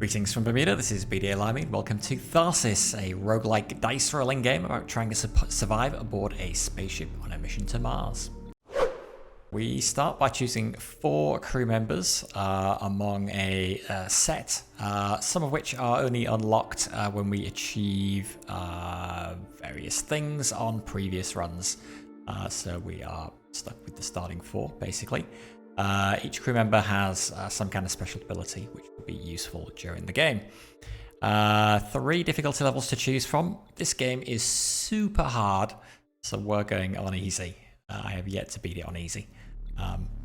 Greetings from Bermuda, this is BDA Limey. Welcome to Tharsis, a roguelike dice rolling game about trying to survive aboard a spaceship on a mission to Mars. We start by choosing 4 crew members among a set, some of which are only unlocked when we achieve various things on previous runs. So we are stuck with the starting 4, basically. Each crew member has some kind of special ability which will be useful during the game. 3 difficulty levels to choose from. This game is super hard, so we're going on easy. I have yet to beat it on easy.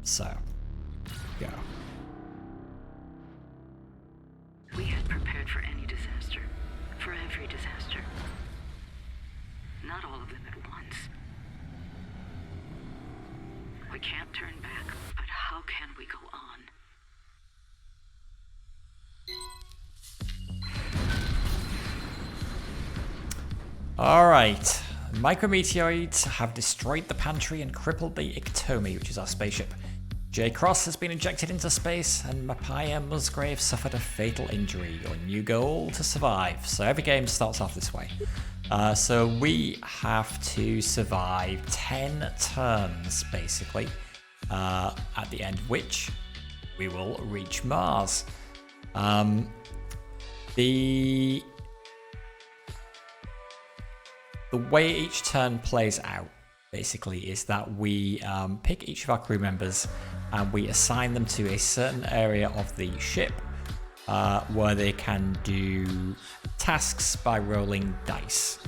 So, go. We had prepared for any disaster, for every disaster. Not all of them at once. We can't turn back, but how can we go on? Alright. Micrometeoroids have destroyed the pantry and crippled the Ictomi, which is our spaceship. J. Cross has been ejected into space, and Mapaya Musgrave suffered a fatal injury. Your new goal to survive. So every game starts off this way. So we have to survive 10 turns, basically, at the end of which we will reach Mars. The way each turn plays out, basically, is that we pick each of our crew members and we assign them to a certain area of the ship where they can do tasks by rolling dice.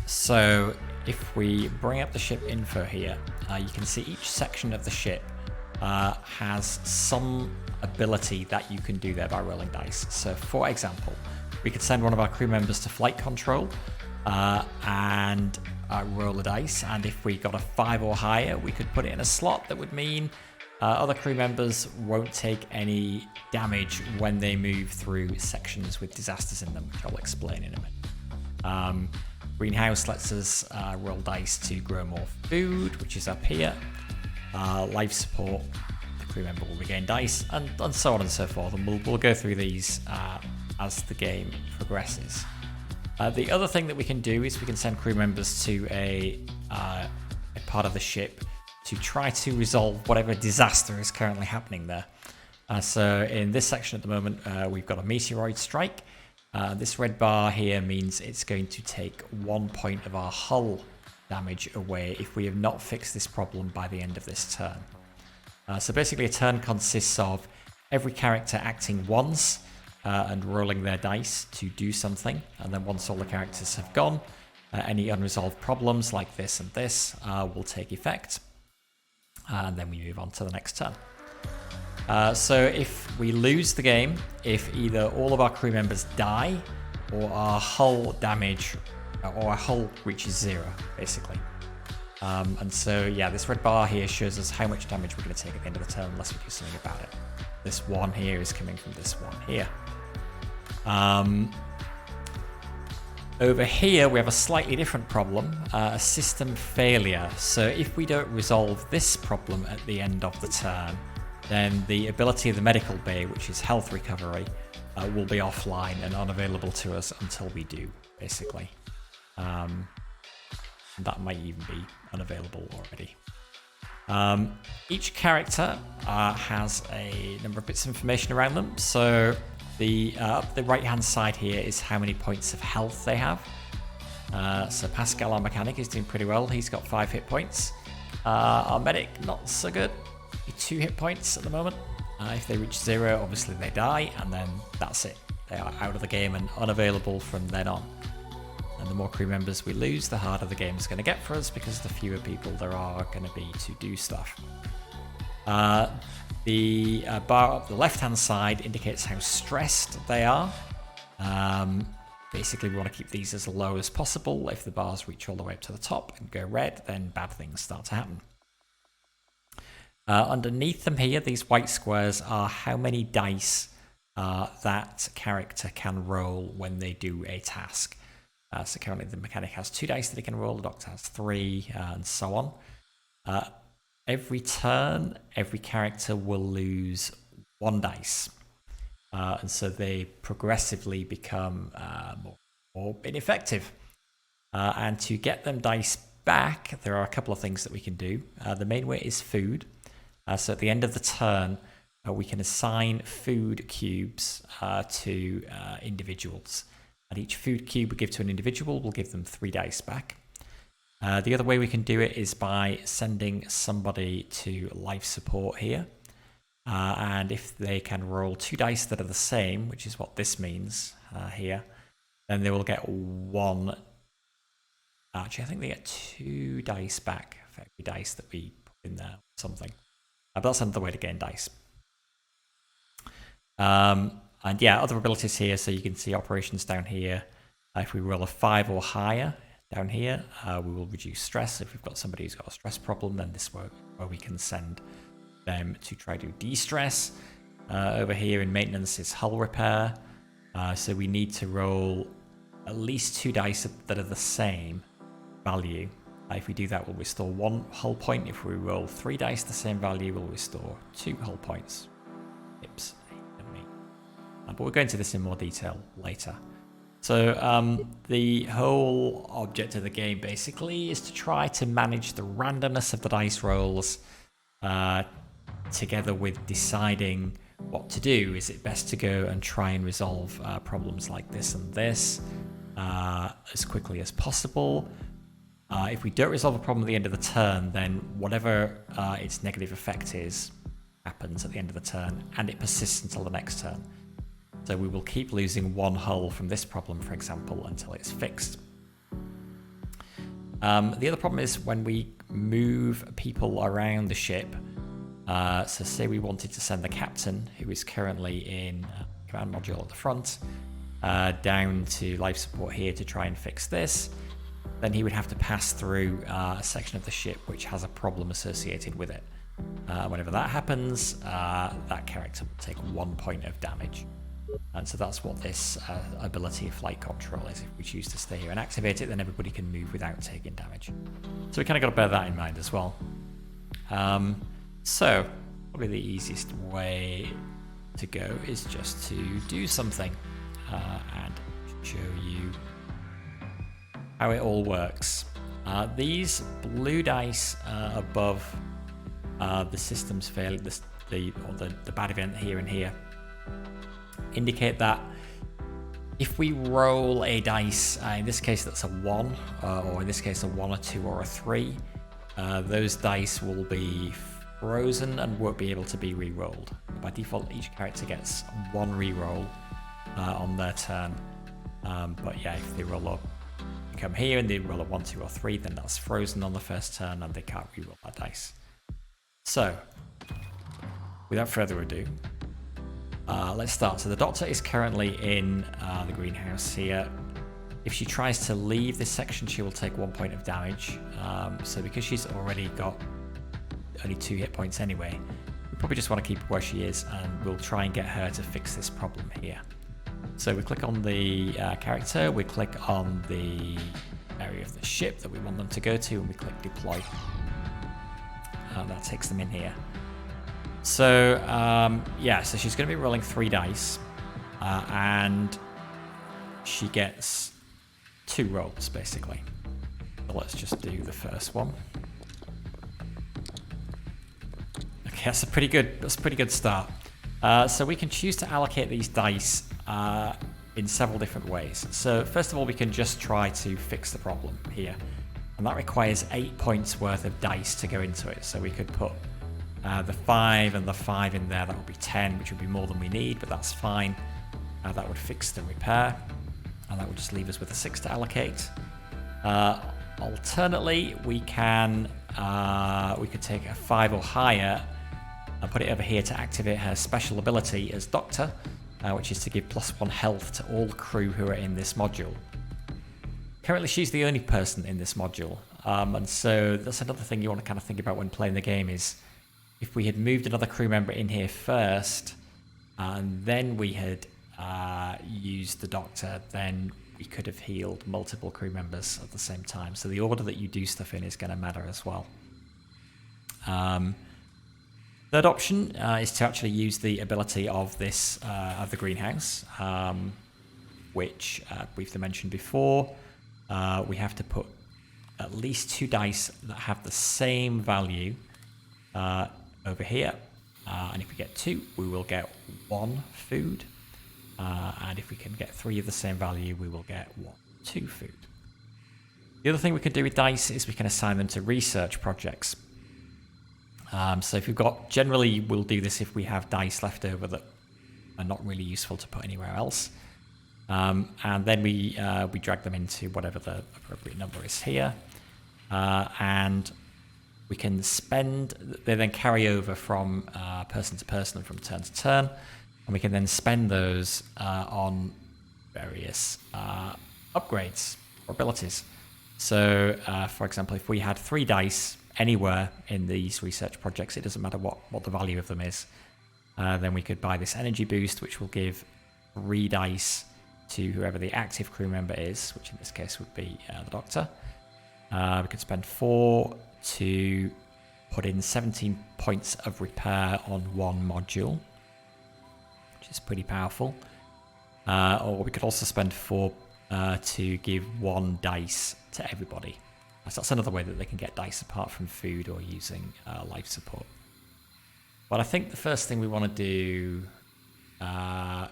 So if we bring up the ship info here, you can see each section of the ship has some ability that you can do there by rolling dice. So for example, we could send one of our crew members to flight control and roll a dice, and if we got a 5 or higher, we could put it in a slot that would mean other crew members won't take any damage when they move through sections with disasters in them, which I'll explain in a minute. Greenhouse lets us roll dice to grow more food, which is up here. Life support, the crew member will regain dice, and so on and so forth, and we'll go through these as the game progresses. The other thing that we can do is we can send crew members to a part of the ship to try to resolve whatever disaster is currently happening there. So in this section at the moment, we've got a meteoroid strike. This red bar here means it's going to take 1 point of our hull damage away if we have not fixed this problem by the end of this turn. So basically a turn consists of every character acting once and rolling their dice to do something, and then once all the characters have gone, any unresolved problems like this and this will take effect, and then we move on to the next turn. So if we lose the game, if either all of our crew members die or our hull damage or our hull reaches 0, basically. And so yeah, this red bar here shows us how much damage we're going to take at the end of the turn unless we do something about it. This one here is coming from this one here. Over here we have a slightly different problem, a system failure. So if we don't resolve this problem at the end of the turn, then the ability of the medical bay, which is health recovery, will be offline and unavailable to us until we do, basically. That might even be unavailable already. Each character has a number of bits of information around them. So up the right hand side here is how many points of health they have. So Pascal, our mechanic, is doing pretty well. He's got 5 hit points. Our medic, not so good. 2 hit points at the moment. If they reach 0, obviously they die, and then that's it. They are out of the game and unavailable from then on. And the more crew members we lose, the harder the game is going to get for us, because the fewer people there are going to be to do stuff. The bar up the left-hand side indicates how stressed they are. Basically, we want to keep these as low as possible. If the bars reach all the way up to the top and go red, then bad things start to happen. Underneath them here, these white squares are how many dice that character can roll when they do a task. So currently the mechanic has 2 dice that he can roll, the doctor has 3, and so on. Every turn, every character will lose 1 dice. and so they progressively become more ineffective. And to get them dice back, there are a couple of things that we can do. The main way is food. So at the end of the turn, we can assign food cubes to individuals. And each food cube we give to an individual will give them 3 dice back. The other way we can do it is by sending somebody to life support here. And if they can roll 2 dice that are the same, which is what this means here, then they will get 1. Actually, I think they get 2 dice back for every dice that we put in there, something. But that's another way to gain dice. And yeah, other abilities here. So you can see operations down here. If we roll a 5 or higher down here, we will reduce stress. If we've got somebody who's got a stress problem, then this is where we can send them to try to de-stress. Over here in maintenance is hull repair. So we need to roll at least 2 dice that are the same value. If we do that, we'll restore 1 hull point. If we roll 3 dice the same value, we'll restore 2 hull points. Ips and me. But we'll go into this in more detail later. So the whole object of the game basically is to try to manage the randomness of the dice rolls together with deciding what to do. Is it best to go and try and resolve problems like this and this as quickly as possible? If we don't resolve a problem at the end of the turn, then whatever its negative effect is happens at the end of the turn, and it persists until the next turn. So we will keep losing 1 hull from this problem, for example, until it's fixed. The other problem is when we move people around the ship. So say we wanted to send the captain, who is currently in command module at the front, down to life support here to try and fix this. Then he would have to pass through a section of the ship which has a problem associated with it. Whenever that happens, that character will take 1 point of damage. And so that's what this ability of flight control is. If we choose to stay here and activate it, then everybody can move without taking damage. So we kind of got to bear that in mind as well. So probably the easiest way to go is just to do something and show you how it all works. These blue dice above the system's failure, the bad event here and here, indicate that if we roll a dice, in this case that's a 1, or in this case a 1, a 2, or a 3, those dice will be frozen and won't be able to be re-rolled. By default, each character gets 1 re-roll on their turn. But yeah, if they roll up, come here and they roll a 1, 2, or 3, then that's frozen on the first turn and they can't re-roll that dice. So, without further ado, let's start. So the Doctor is currently in the greenhouse here. If she tries to leave this section, she will take 1 point of damage. So because she's already got only 2 hit points anyway, we probably just want to keep her where she is, and we'll try and get her to fix this problem here. So we click on the character, we click on the area of the ship that we want them to go to, and we click deploy. That takes them in here. So yeah, so she's going to be rolling 3 dice, and she gets 2 rolls basically. So let's just do the first one. Okay, that's a pretty good start. So we can choose to allocate these dice in several different ways. So first of all, we can just try to fix the problem here, and that requires 8 points worth of dice to go into it. So we could put the 5 and the 5 in there. That would be 10, which would be more than we need, but that's fine. That would fix the repair, and that would just leave us with a 6 to allocate. Alternately, we could take a 5 or higher and put it over here to activate her special ability as Doctor, which is to give +1 health to all crew who are in this module. Currently, she's the only person in this module, and so that's another thing you want to kind of think about when playing the game is, if we had moved another crew member in here first, and then we had used the Doctor, then we could have healed multiple crew members at the same time. So the order that you do stuff in is going to matter as well. Third option is to actually use the ability of this of the greenhouse, which we've mentioned before. We have to put at least 2 dice that have the same value over here, and if we get 2, we will get 1 food, and if we can get 3 of the same value, we will get 2 food. The other thing we can do with dice is we can assign them to research projects. So if we've got, generally we'll do this if we have dice left over that are not really useful to put anywhere else. And then we drag them into whatever the appropriate number is here. And we can spend, they then carry over from person to person and from turn to turn. And we can then spend those on various upgrades or abilities. So, for example, if we had 3 dice anywhere in these research projects, it doesn't matter what the value of them is, then we could buy this energy boost, which will give 3 dice to whoever the active crew member is, which in this case would be the doctor. We could spend 4 to put in 17 points of repair on 1 module, which is pretty powerful. Or we could also spend 4 to give 1 dice to everybody. So that's another way that they can get dice apart from food or using life support. But I think the first thing we want to do,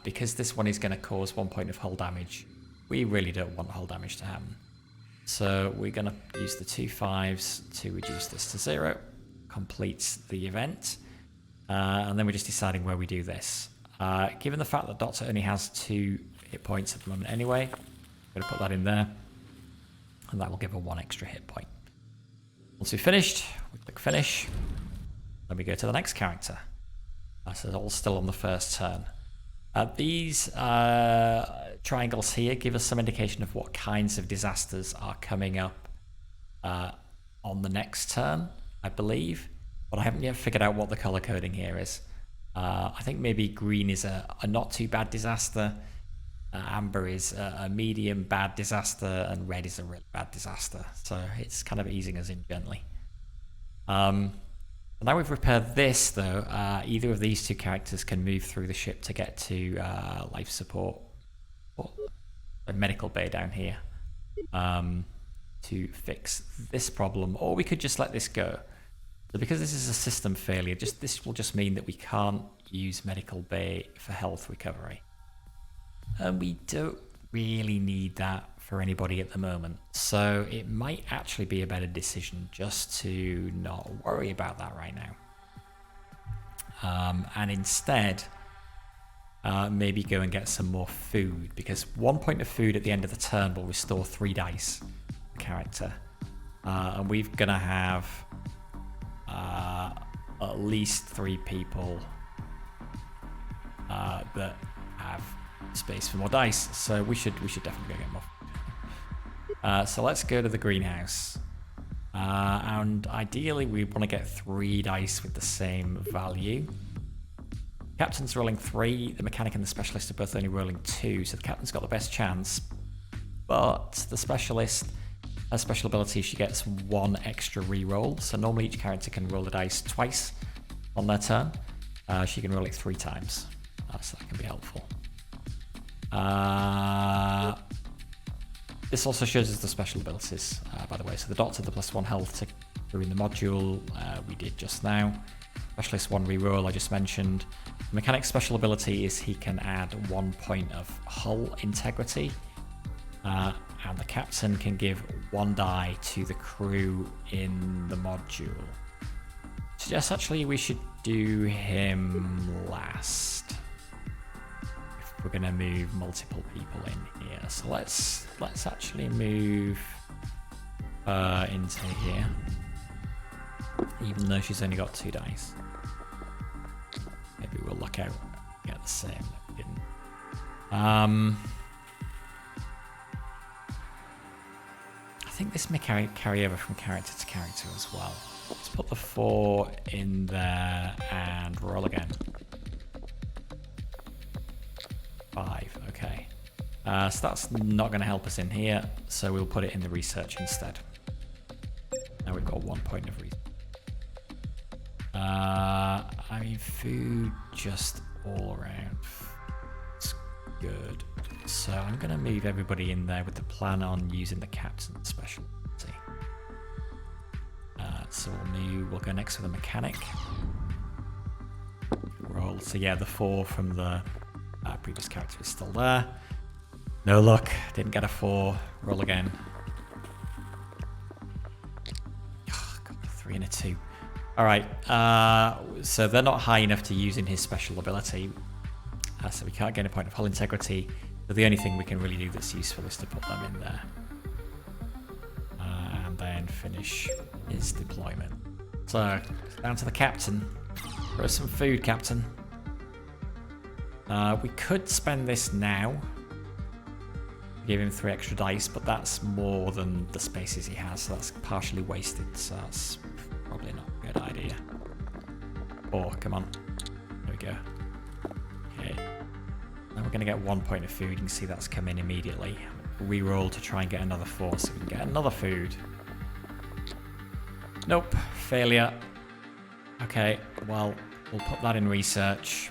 because this one is going to cause 1 point of hull damage, we really don't want hull damage to happen. So we're going to use the 2 5s to reduce this to 0, completes the event, and then we're just deciding where we do this. Given the fact that Doctor only has 2 hit points at the moment anyway, I'm going to put that in there, and that will give her 1 extra hit point. Once we've finished, we click finish, then we go to the next character. So it's all still on the first turn. These triangles here give us some indication of what kinds of disasters are coming up on the next turn, I believe, but I haven't yet figured out what the color coding here is. I think maybe green is a not too bad disaster, amber is a medium bad disaster, and red is a really bad disaster. So it's kind of easing us in gently. Now we've repaired this, though, either of these 2 characters can move through the ship to get to life support, or a medical bay down here, to fix this problem, or we could just let this go. So because this is a system failure, this will just mean that we can't use medical bay for health recovery. And we don't really need that for anybody at the moment. So it might actually be a better decision just to not worry about that right now. And instead, maybe go and get some more food, because 1 point of food at the end of the turn will restore 3 dice per character. And we're going to have at least 3 people that have space for more dice, so we should definitely go get more. So let's go to the greenhouse, and ideally we want to get 3 dice with the same value. Captain's rolling 3, the mechanic and the specialist are both only rolling 2, so the captain's got the best chance, but the specialist has special ability. She gets 1 extra reroll, so normally each character can roll the dice twice on their turn. She can roll it 3 times, so that can be helpful. This also shows us the special abilities, by the way. So the Doctor, the +1 health to through in the module, we did just now. Specialist 1 reroll, I just mentioned. The mechanic's special ability is he can add 1 point of hull integrity, and the captain can give 1 die to the crew in the module. So yes, actually we should do him last if we're going to move multiple people in here. So let's actually move into here, even though she's only got 2 dice. Maybe we'll luck out and get the same. No, we didn't. I think this may carry over from character to character as well. Let's put the 4 in there and roll again. 5, okay. So that's not going to help us in here, so we'll put it in the research instead. Now we've got 1 point of research. I mean, food just all around. It's good. So I'm going to move everybody in there with the plan on using the captain's specialty. So we'll go next to the mechanic. Roll. So yeah, the 4 from the previous character is still there. No luck. Didn't get a 4. Roll again. Oh, got a 3 and a 2. Alright, so they're not high enough to using his special ability. So we can't gain a point of hull integrity. So the only thing we can really do that's useful is to put them in there. And then finish his deployment. So, down to the captain. Throw some food, captain. We could spend this now. Give him 3 extra dice, but that's more than the spaces he has, so that's partially wasted, so that's probably not a good idea. Oh, come on. There we go. Okay. Now we're going to get 1 point of food. You can see that's come in immediately. Reroll to try and get another 4 so we can get another food. Nope. Failure. Okay, well, we'll put that in research.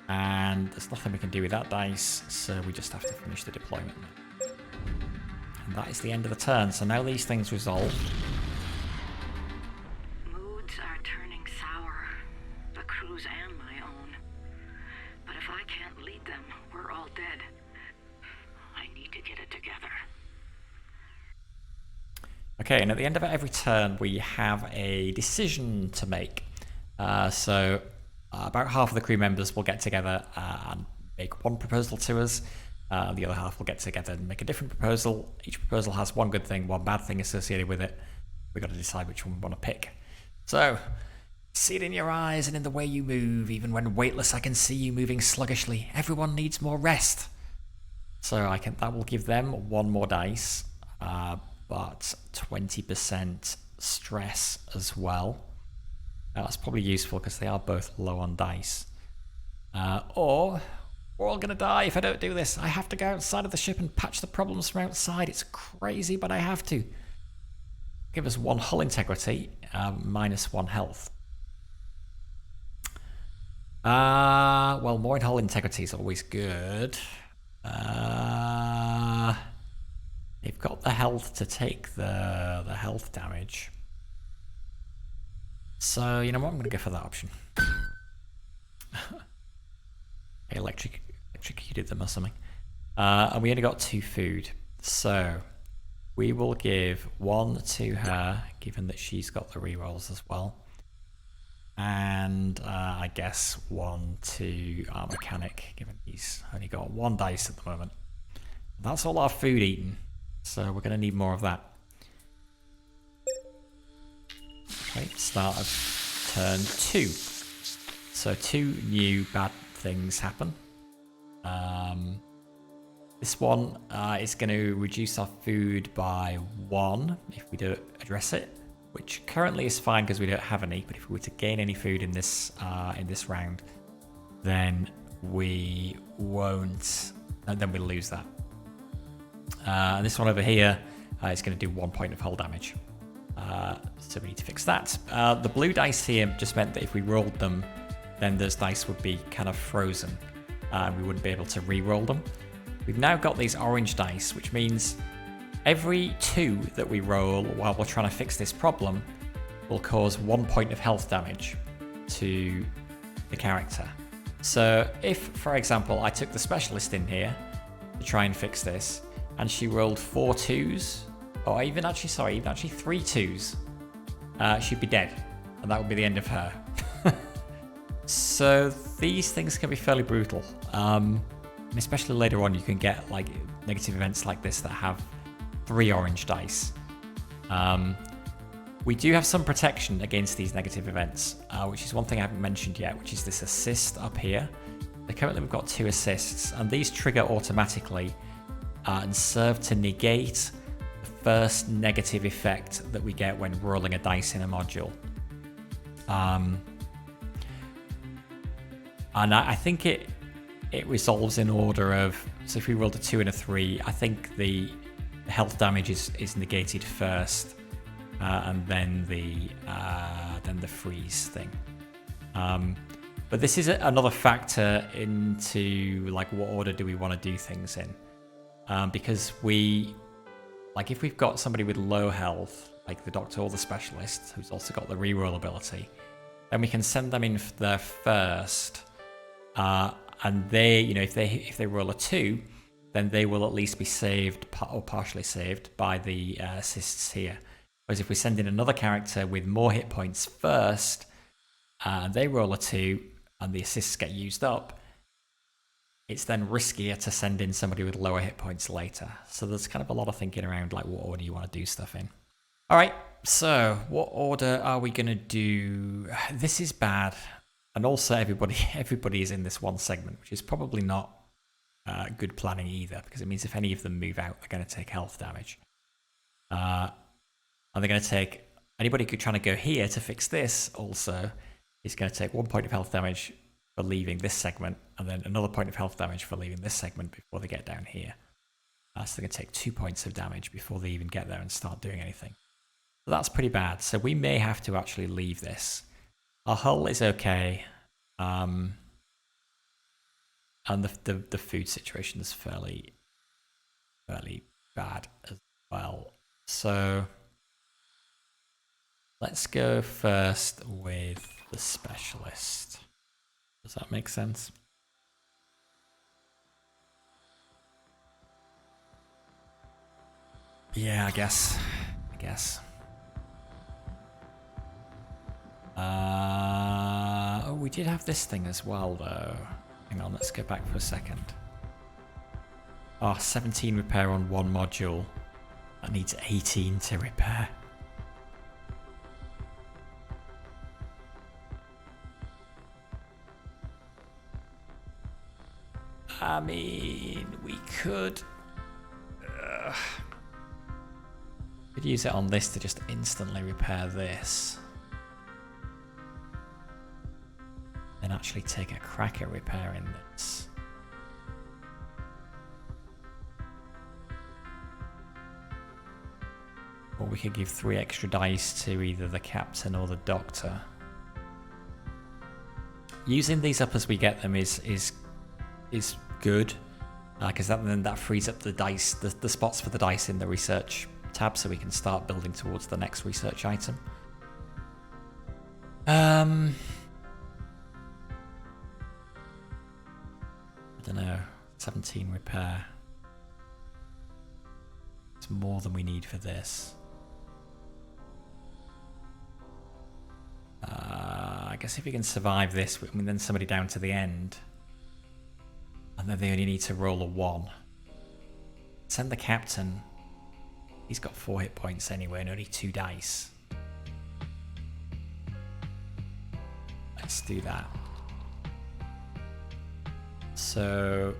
And there's nothing we can do with that dice, so we just have to finish the deployment. And that is the end of the turn. So now these things resolve. Moods are turning sour. The crew's and my own. But if I can't lead them, we're all dead. I need to get it together. Okay, and at the end of every turn, we have a decision to make. About half of the crew members will get together and make one proposal to us. The other half will get together and make a different proposal. Each proposal has one good thing, one bad thing associated with it. We've got to decide which one we want to pick. So, see it in your eyes and in the way you move. Even when weightless, I can see you moving sluggishly. Everyone needs more rest. So that will give them 1 more dice, but 20% stress as well. That's probably useful because they are both low on dice. Or we're all going to die if I don't do this. I have to go outside of the ship and patch the problems from outside. It's crazy, but I have to. Give us 1 hull integrity, minus 1 health. Well, more in hull integrity is always good. They've got the health to take the health damage. So, you know what? I'm going to go for that option. Electrocuted them or something. And we only got 2 food. So, we will give 1 to her, given that she's got the rerolls as well. And I guess 1 to our mechanic, given he's only got 1 dice at the moment. That's all our food eaten. So, we're going to need more of that. Okay, start of turn 2. So 2 new bad things happen. This one is going to reduce our food by 1 if we don't address it, which currently is fine because we don't have any. But if we were to gain any food in this round, then we won't. Then we'll lose that. And this one over here is going to do 1 point of hull damage. So we need to fix that. The blue dice here just meant that if we rolled them, then those dice would be kind of frozen. We wouldn't be able to re-roll them. We've now got these orange dice, which means every 2 that we roll while we're trying to fix this problem will cause 1 point of health damage to the character. So if, for example, I took the specialist in here to try and fix this, and she rolled 4 2s, or even actually 3 2s, she'd be dead, and that would be the end of her. So these things can be fairly brutal, and especially later on you can get like negative events like this that have 3 orange dice. We do have some protection against these negative events, which is one thing I haven't mentioned yet, which is this assist up here. So currently we've got 2 assists, and these trigger automatically and serve to negate the first negative effect that we get when rolling a dice in a module. And I think it resolves in order of, so if we rolled a 2 and a 3, I think the health damage is negated first, and then the freeze thing. But this is another factor into like what order do we want to do things in, because if we've got somebody with low health, like the doctor or the specialist, who's also got the reroll ability, then we can send them in there first, and they, if they roll a 2, then they will at least be saved or partially saved by the assists here. Whereas if we send in another character with more hit points first, and they roll a 2 and the assists get used up, it's then riskier to send in somebody with lower hit points later. So there's kind of a lot of thinking around like what order you want to do stuff in. All right, so what order are we going to do? This is bad. And also everybody is in this one segment, which is probably not good planning either, because it means if any of them move out, they're going to take health damage. And they're going to take... Anybody who's trying to go here to fix this also is going to take 1 point of health damage for leaving this segment, and then another point of health damage for leaving this segment before they get down here. So they're going to take 2 points of damage before they even get there and start doing anything. So that's pretty bad. So we may have to actually leave this. Our hull is okay. And the food situation is fairly bad as well. So let's go first with the specialist. Does that make sense? Yeah, I guess. Oh, we did have this thing as well, though. Hang on, let's go back for a second. Oh, 17 repair on one module. That needs 18 to repair. I mean, we could use it on this to just instantly repair this. And actually take a crack at repairing this. Or we could give 3 extra dice to either the captain or the doctor. Using these up as we get them is good, because that frees up the dice, the spots for the dice in the research tab, so we can start building towards the next research item. I don't know, 17 repair. It's more than we need for this. I guess if we can survive this, we can then somebody down to the end. And then they only need to roll a 1. Send the captain. He's got 4 hit points anyway and only 2 dice. Let's do that. So...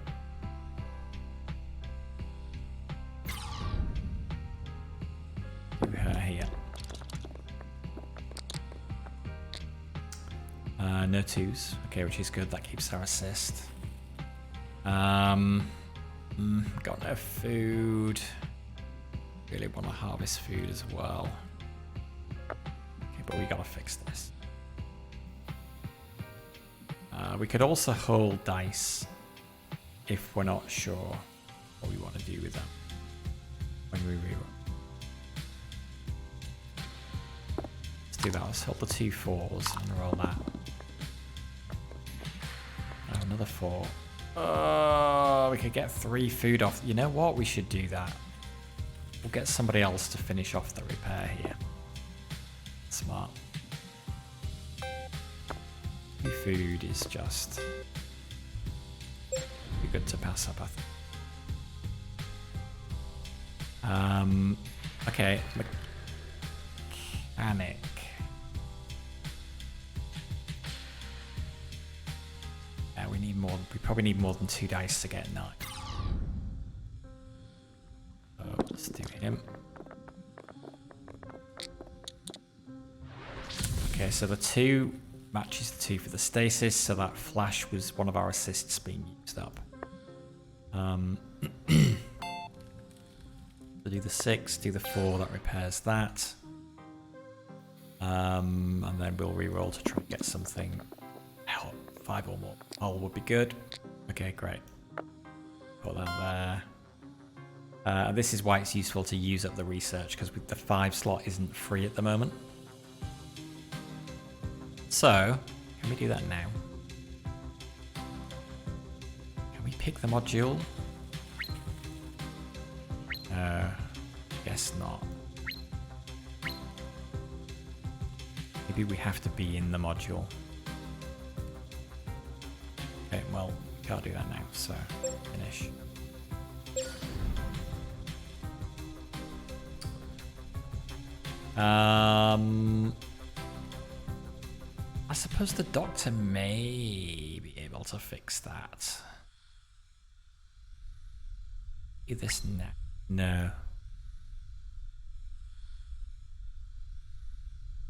do her here. No 2s. Okay, which is good. That keeps our assist. Got no food. Really want to harvest food as well. Okay, but we gotta fix this. We could also hold dice if we're not sure what we want to do with them when we reroll. Let's do that. Let's hold the 2 4s and roll that. Oh, another 4. Oh, we could get 3 food off. You know what? We should do that. We'll get somebody else to finish off the repair here. Smart. 2 food is just be good to pass up, I think. Okay, mechanic. We need more. We probably need more than 2 dice to get 9. So let's do him. Okay, so the 2 matches the 2 for the stasis, so that flash was one of our assists being used up. So do the 6, do the 4, that repairs that. And then we'll reroll to try and get something 5 or more. Hull would be good. Okay, great. Put that there. This is why it's useful to use up the research, because the 5 slot isn't free at the moment. So, can we do that now? Can we pick the module? Guess not. Maybe we have to be in the module. Okay, well, can't do that now, so finish. I suppose the doctor may be able to fix that. Do this now. No.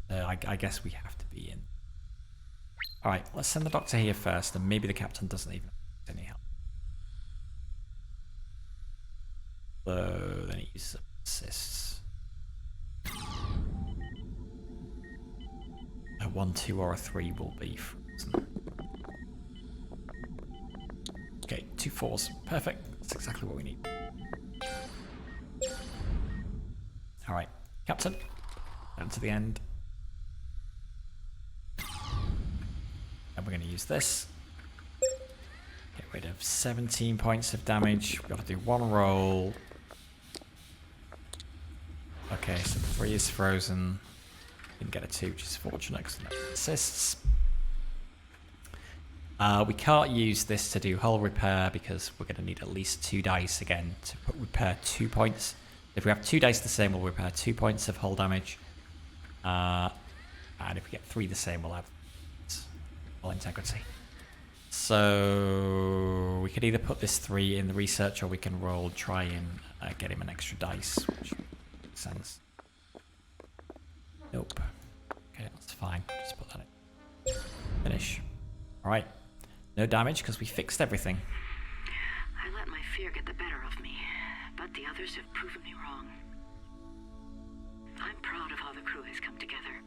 I guess we have to be in. Alright, let's send the doctor here first, and maybe the captain doesn't even need any help. So then he uses assists. A 1, 2, or a 3 will be frozen. Okay, 2 4s. Perfect. That's exactly what we need. Alright, captain. Down to the end. And we're going to use this. Get rid of 17 points of damage. We've got to do 1 roll. Okay, so 3 is frozen. Didn't get a 2, which is fortunate because that assists. We can't use this to do hull repair because we're going to need at least 2 dice again to repair 2 points. If we have 2 dice the same, we'll repair 2 points of hull damage. And if we get 3 the same, we'll have hull integrity. So we could either put this 3 in the research, or we can roll, try and get him an extra dice, which makes sense. Nope. Okay, that's fine. Just put that in. Finish. Alright. No damage because we fixed everything. I let my fear get the better of me, but the others have proven me wrong. I'm proud of how the crew has come together.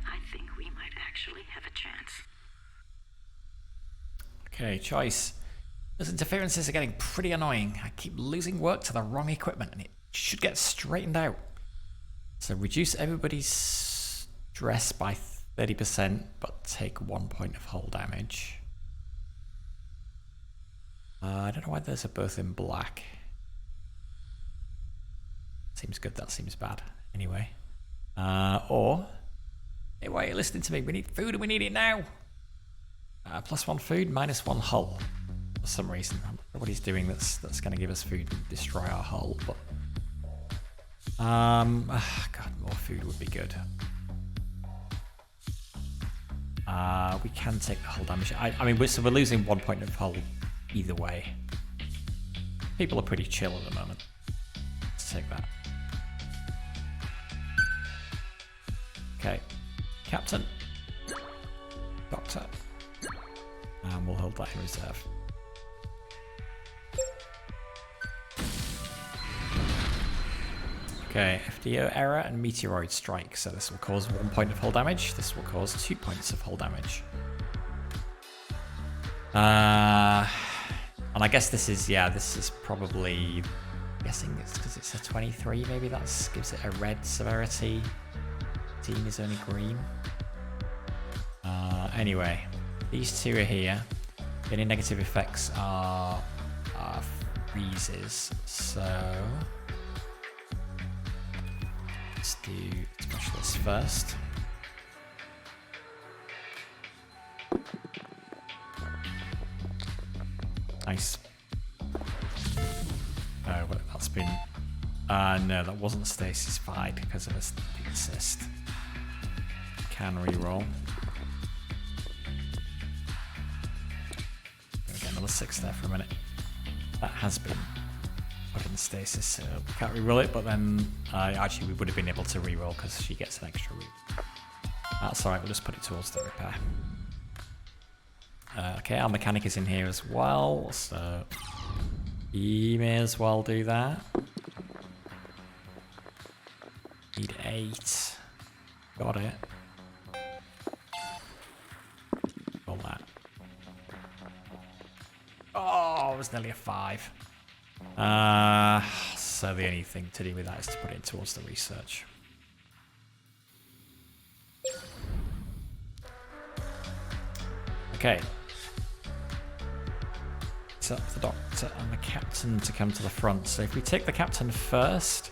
I think we might actually have a chance. Okay, choice. Those interferences are getting pretty annoying. I keep losing work to the wrong equipment, and it should get straightened out. So reduce everybody's stress by 30%, but take 1 point of hull damage. I don't know why those are both in black. Seems good, that seems bad. Anyway. Or, hey, why are you listening to me? We need food and we need it now. +1 food, -1 hull. For some reason. I don't know what he's doing that's going to give us food and destroy our hull, but... God, more food would be good. We can take the hull damage. I mean, we're losing 1 point of hull either way. People are pretty chill at the moment. Let's take that. Okay. Captain. Doctor. And we'll hold that in reserve. Okay, FDO error and meteoroid strike. So this will cause 1 point of hull damage. This will cause 2 points of hull damage. And I guess this is probably, I'm guessing it's because it's a 23, maybe that gives it a red severity. Team is only green. Anyway, these 2 are here. Any negative effects are freezes. So let's do specialists first. Nice. Oh, but that's been... no, that wasn't stasis 5 because of a assist. Can reroll. Gonna get another 6 there for a minute. That has been put in stasis, so we can't reroll it, but then actually we would have been able to reroll because she gets an extra reroll. That's alright, we'll just put it towards the repair. Okay, our mechanic is in here as well, so he may as well do that. Need 8. Got it. Oh, it was nearly a 5. So the only thing to do with that is to put it towards the research. Okay. It's up to the doctor and the captain to come to the front. So if we take the captain first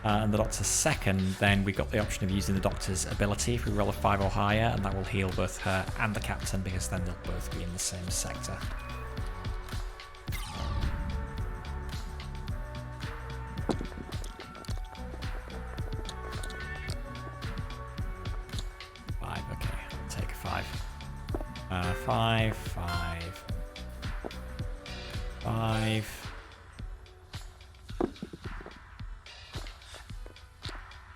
and the doctor second, then we got the option of using the doctor's ability if we roll a 5 or higher, and that will heal both her and the captain because then they'll both be in the same sector. Five,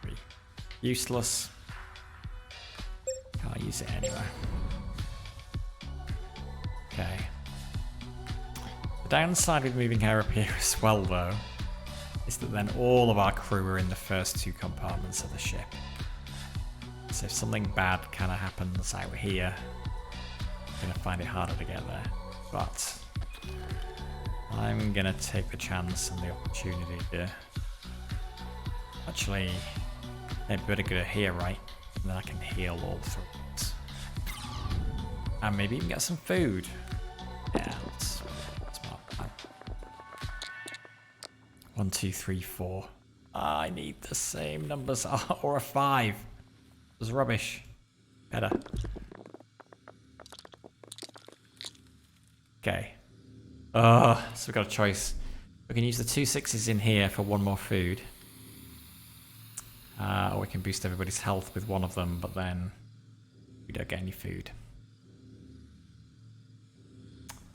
3. Useless. Can't use it anywhere. Okay. The downside with moving her up here as well, though, is that then all of our crew are in the first 2 compartments of the ship. So if something bad kind of happens out here, gonna find it harder to get there, but I'm gonna take the chance and the opportunity to actually better go here, right? And then I can heal all 3. And maybe even get some food. Yeah, that's smart plan. 1, 2, 3, 4. I need the same numbers or a 5. It was rubbish. Better. Okay. So we've got a choice. We can use the 2 6s in here for 1 more food. Or we can boost everybody's health with 1 of them, but then we don't get any food.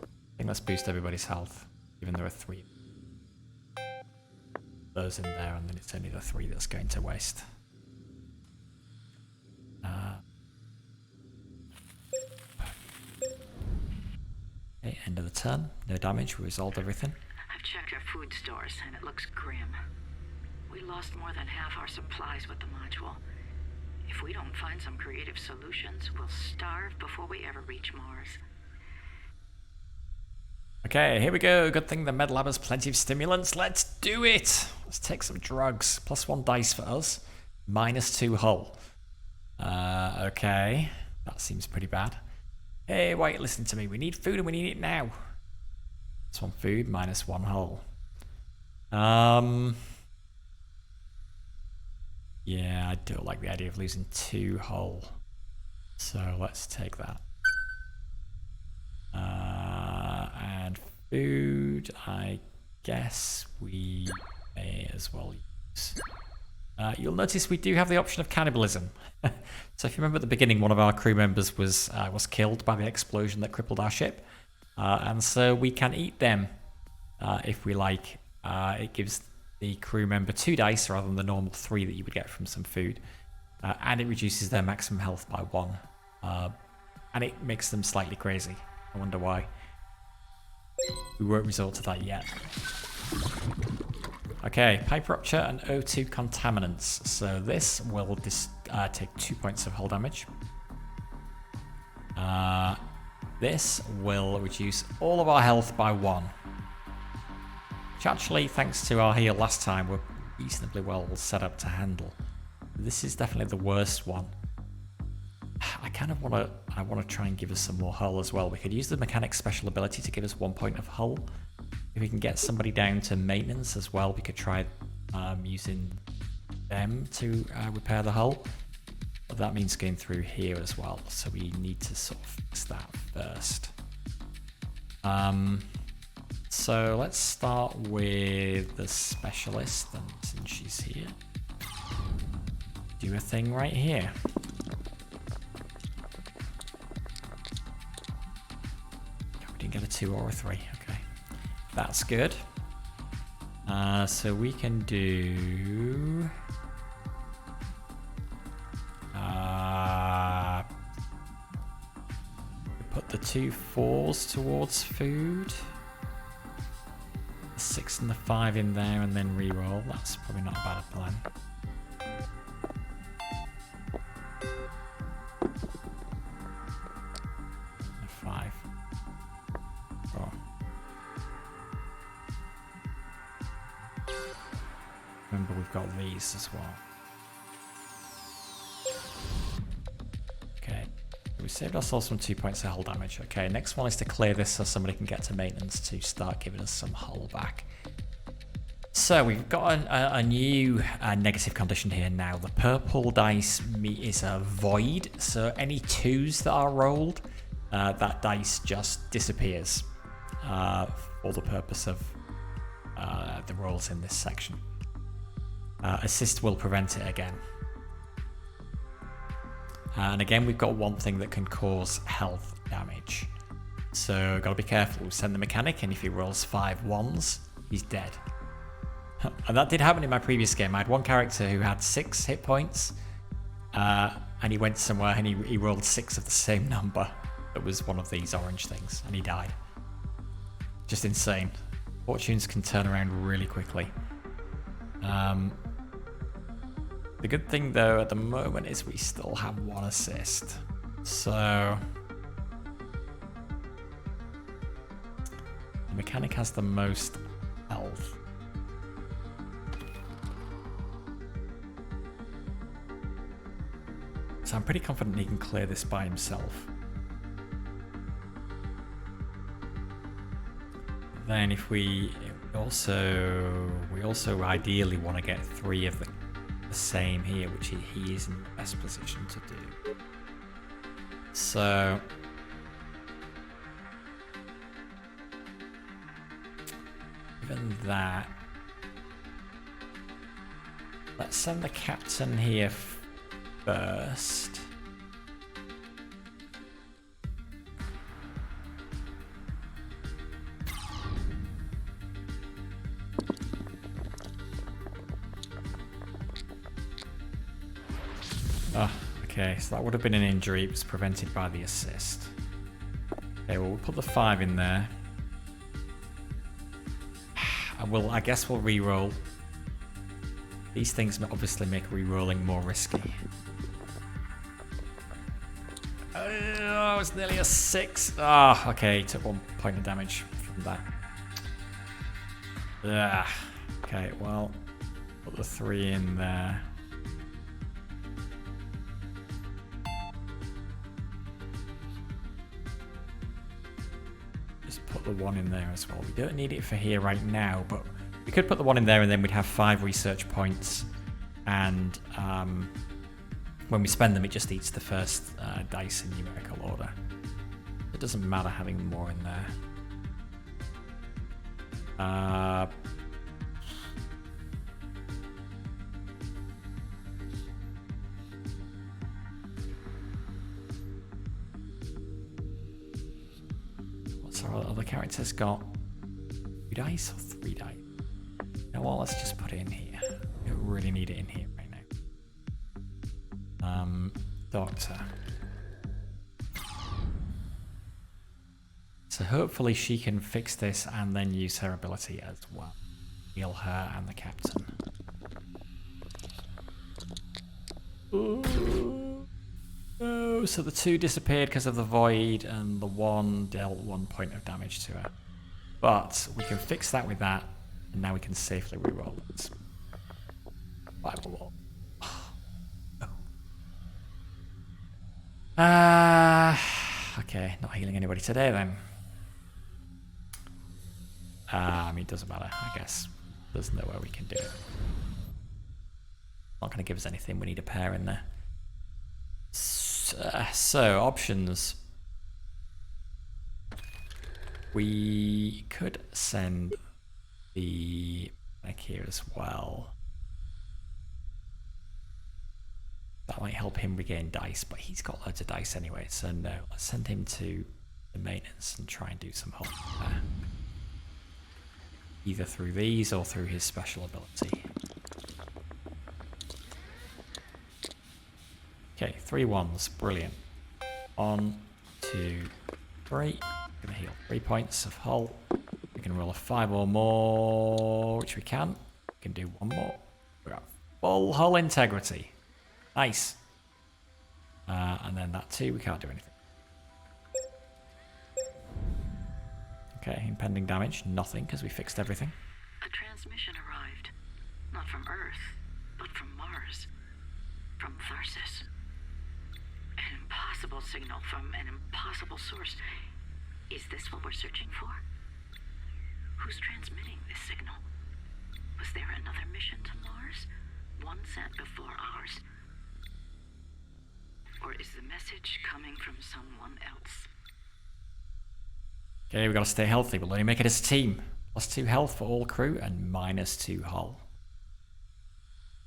I think let's boost everybody's health, even though there are 3. Those in there, and then it's only the 3 that's going to waste. Okay, end of the turn. No damage. We resolved everything. I've checked our food stores, and it looks grim. We lost more than half our supplies with the module. If we don't find some creative solutions, we'll starve before we ever reach Mars. Okay, here we go. Good thing the med lab has plenty of stimulants. Let's do it. Let's take some drugs. +1 dice for us. -2 hull. Okay. That seems pretty bad. Hey, wait, listen to me. We need food and we need it now. +1 food, -1 hull. Yeah, I don't like the idea of losing 2 hull. So let's take that. And food, I guess we may as well use. You'll notice we do have the option of cannibalism. So if you remember at the beginning, one of our crew members was killed by the explosion that crippled our ship. And so we can eat them if we like. It gives the crew member 2 dice rather than the normal 3 that you would get from some food. And it reduces their maximum health by 1. And it makes them slightly crazy. I wonder why. We won't resort to that yet. Okay, pipe rupture and O2 contaminants. So this will take 2 points of hull damage. This will reduce all of our health by 1. Which actually, thanks to our heal last time, we're reasonably well set up to handle. This is definitely the worst one. I kind of want to try and give us some more hull as well. We could use the mechanic's special ability to give us 1 point of hull. If we can get somebody down to maintenance as well, we could try using them to repair the hull. But that means going through here as well, so we need to sort of fix that first. So let's start with the specialist, and since she's here, do a thing right here. We didn't get a 2 or a 3, okay. That's good. So we can do... put the 2 4s towards food. The 6 and the 5 in there and then re-roll. That's probably not a bad plan. The 5. Oh. Remember, we've got these as well. Okay, we saved ourselves some 2 points of hull damage. Okay, next one is to clear this so somebody can get to maintenance to start giving us some hull back. So we've got a new negative condition here now. The purple dice is a void, so any 2s that are rolled, that dice just disappears for the purpose of the rolls in this section. Assist will prevent it again. And again, we've got one thing that can cause health damage. So gotta be careful. We send the mechanic, and if he rolls 5 1s, he's dead. And that did happen in my previous game. I had one character who had 6 hit points, and he went somewhere and he rolled 6 of the same number. That was one of these orange things, and he died. Just insane. Fortunes can turn around really quickly. The good thing though at the moment is we still have 1 assist. So the mechanic has the most health. So I'm pretty confident he can clear this by himself. Then if we also ideally want to get 3 of the same here, which he is in the best position to do. So given that, let's send the captain here first. Oh, okay, so that would have been an injury. It was prevented by the assist. Okay, well, we'll put the 5 in there. And I guess we'll re-roll. These things obviously make re-rolling more risky. Oh, it's nearly a 6. Ah, oh, okay, took 1 point of damage from that. Okay, well, put the 3 in there. Just put the 1 in there as well. We don't need it for here right now, but we could put the 1 in there and then we'd have 5 research points. And when we spend them, it just eats the first dice in numerical order. It doesn't matter having more in there. What's our other characters got? 2 dice or 3 dice? Now, well, let's just put it in here. We don't really need it in here right now. Doctor. So hopefully she can fix this and then use her ability as well. Heal her and the captain. Oh, so the 2 disappeared because of the void and the 1 dealt 1 point of damage to her. But we can fix that with that, and now we can safely reroll it. Bible wall. Okay, not healing anybody today then. It doesn't matter, I guess. There's nowhere we can do it. Not going to give us anything, we need a pair in there. So, options. We could send the mech here as well. That might help him regain dice, but he's got loads of dice anyway, so no. Let's send him to the maintenance and try and do some help there. Either through these or through his special ability. Okay, 3 1s, brilliant. 1, 2, 3. Gonna heal 3 points of hull. We can roll a 5 or more, which we can. We can do 1 more. We're at full hull integrity. Nice. And then that 2, we can't do anything. Okay, impending damage, nothing, because we fixed everything. A transmission arrived. Not not from Earth, but from Mars. From Tharsis. An impossible signal from an impossible source. Is this what we're searching for? Who's transmitting this signal? Was there another mission to Mars? One sent before ours? Or is the message coming from someone else? Okay, we gotta stay healthy. We'll only make it as a team. +2 health for all crew and -2 hull.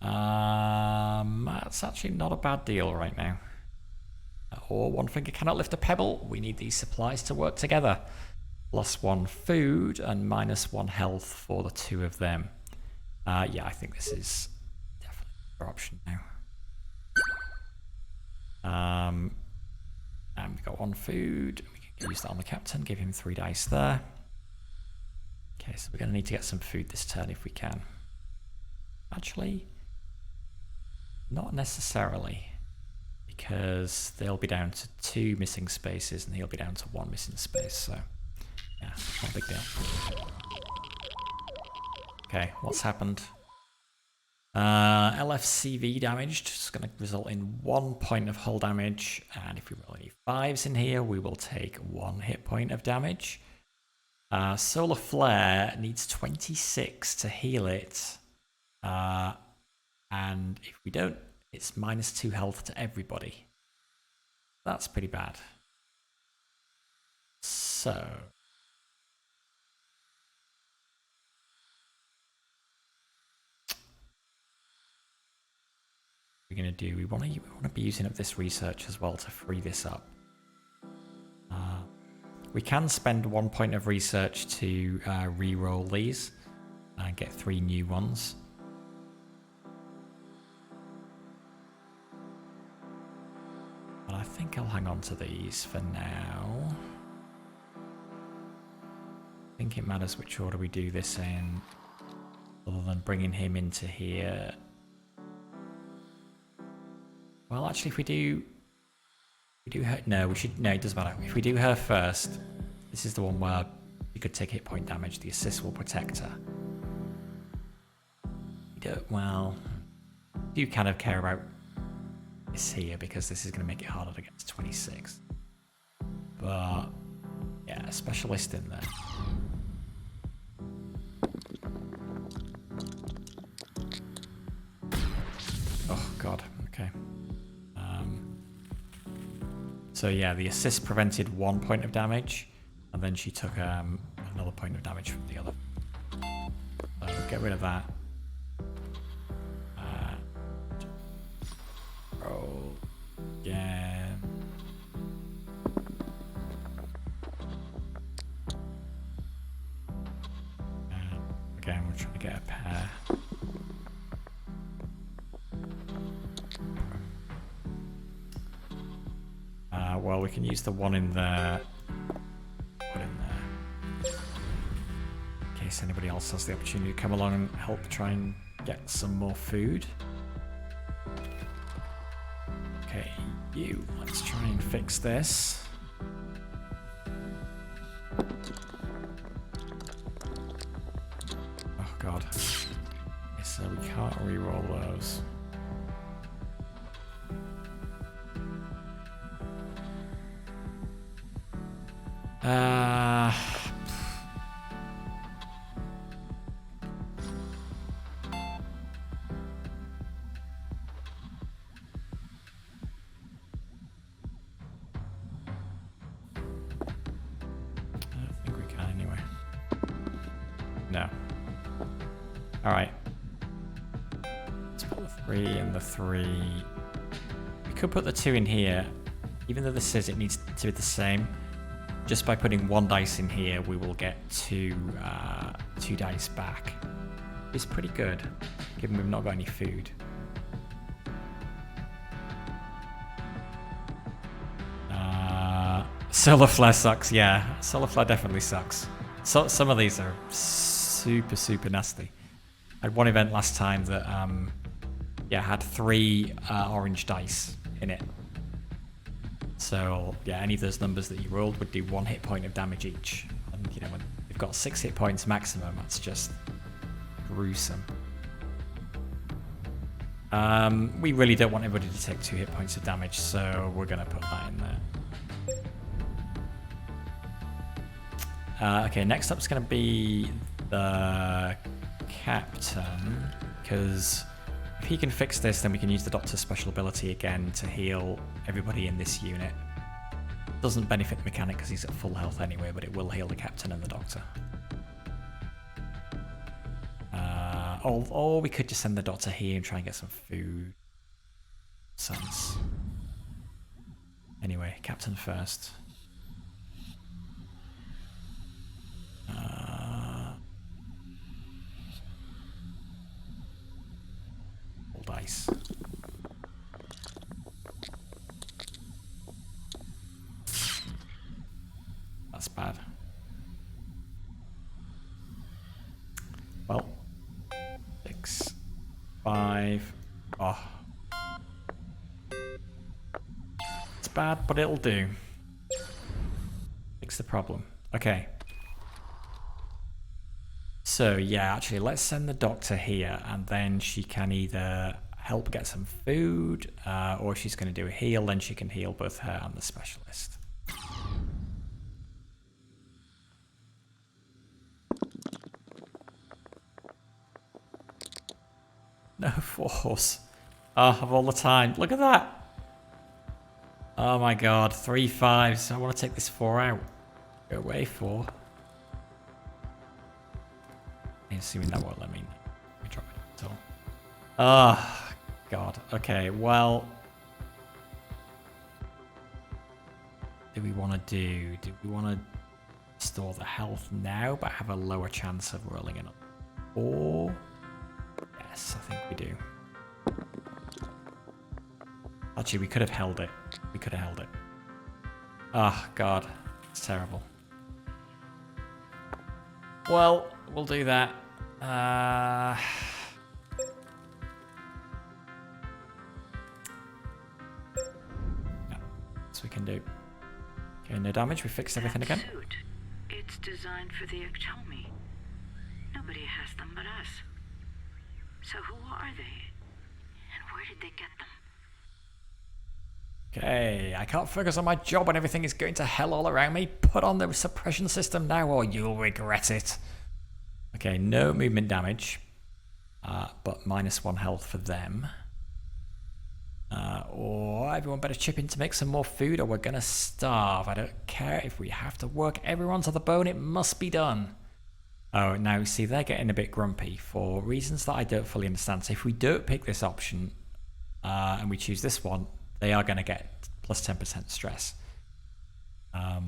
That's actually not a bad deal right now. Or one finger cannot lift a pebble. We need these supplies to work together. +1 food and -1 health for the 2 of them. Yeah, I think this is definitely our option now. And we've got 1 food. We can use that on the captain. Give him 3 dice there. Okay, so we're going to need to get some food this turn if we can. Actually, not necessarily. Because they'll be down to 2 missing spaces and he'll be down to 1 missing space, so yeah, not a big deal. Okay, what's happened? LFCV damaged. It's going to result in 1 point of hull damage, and if we roll any 5s in here, we will take 1 hit point of damage. Solar Flare needs 26 to heal it, and if we don't, it's -2 health to everybody. That's pretty bad. So we're gonna do. We want to be using up this research as well to free this up. We can spend 1 point of research to re-roll these and get 3 new ones. But I think I'll hang on to these for now. I think it matters which order we do this in, other than bringing him into here. Well, actually, if we do her. No, we should. No, it doesn't matter. If we do her first, this is the one where you could take hit point damage. The assist will protect her. We don't. Well, do kind of care about this here because this is going to make it harder to get to 26. But yeah, a specialist in there. Oh God. Okay. So yeah, the assist prevented 1 point of damage, and then she took another point of damage from the other. So get rid of that. Roll again. And again, we're trying to get a pair. Well, we can use the one in there. Put in there. In case anybody else has the opportunity to come along and help try and get some more food. Okay, you. Let's try and fix this. Oh God. Okay, so we can't re-roll those. I don't think we can anyway. No. Alright. Let's put the 3 and the 3. We could put the 2 in here. Even though this says it needs to be the same. Just by putting 1 dice in here, we will get 2 dice back. It's pretty good, given we've not got any food. Solar Flare sucks, yeah. Solar Flare definitely sucks. So some of these are super, super nasty. I had one event last time that had 3 orange dice in it. So yeah, any of those numbers that you rolled would do 1 hit point of damage each. And when you've got 6 hit points maximum, that's just gruesome. We really don't want everybody to take 2 hit points of damage, so we're going to put that in there. Okay, next up is going to be the captain, because if he can fix this, then we can use the doctor's special ability again to heal everybody in this unit. Doesn't benefit the mechanic because he's at full health anyway, but it will heal the captain and the doctor. Or we could just send the doctor here and try and get some food. Sense. Anyway, captain first. Roll dice. That's bad. Well, 6, 5. Oh. It's bad, but it'll do. Fix the problem. Okay. So, yeah, actually, let's send the doctor here, and then she can either help get some food, or if she's going to do a heal, then she can heal both her and the specialist. No force. Oh, of all the time. Look at that. Oh my god. 3 5s. I want to take this 4 out. Go away 4. I'm assuming that won't let me drop it at all. Oh, god. Okay, well. Do we want to do? Do we want to store the health now, but have a lower chance of rolling it up? Or... Yes, I think we do. Actually, we could have held it. We could have held it. Oh, God. It's terrible. Well, we'll do that. Yeah, that's what we can do. Okay, no damage. We fixed everything again. Suit. It's designed for the Ectomi. Nobody has them but us. So who are they? And where did they get them? Okay, I can't focus on my job when everything is going to hell all around me. Put on the suppression system now or you'll regret it. Okay, no movement damage. But -1 health for them. Or everyone better chip in to make some more food or we're going to starve. I don't care if we have to work everyone to the bone. It must be done. Oh, now see, they're getting a bit grumpy for reasons that I don't fully understand. So if we don't pick this option and we choose this one, they are going to get plus 10% stress. I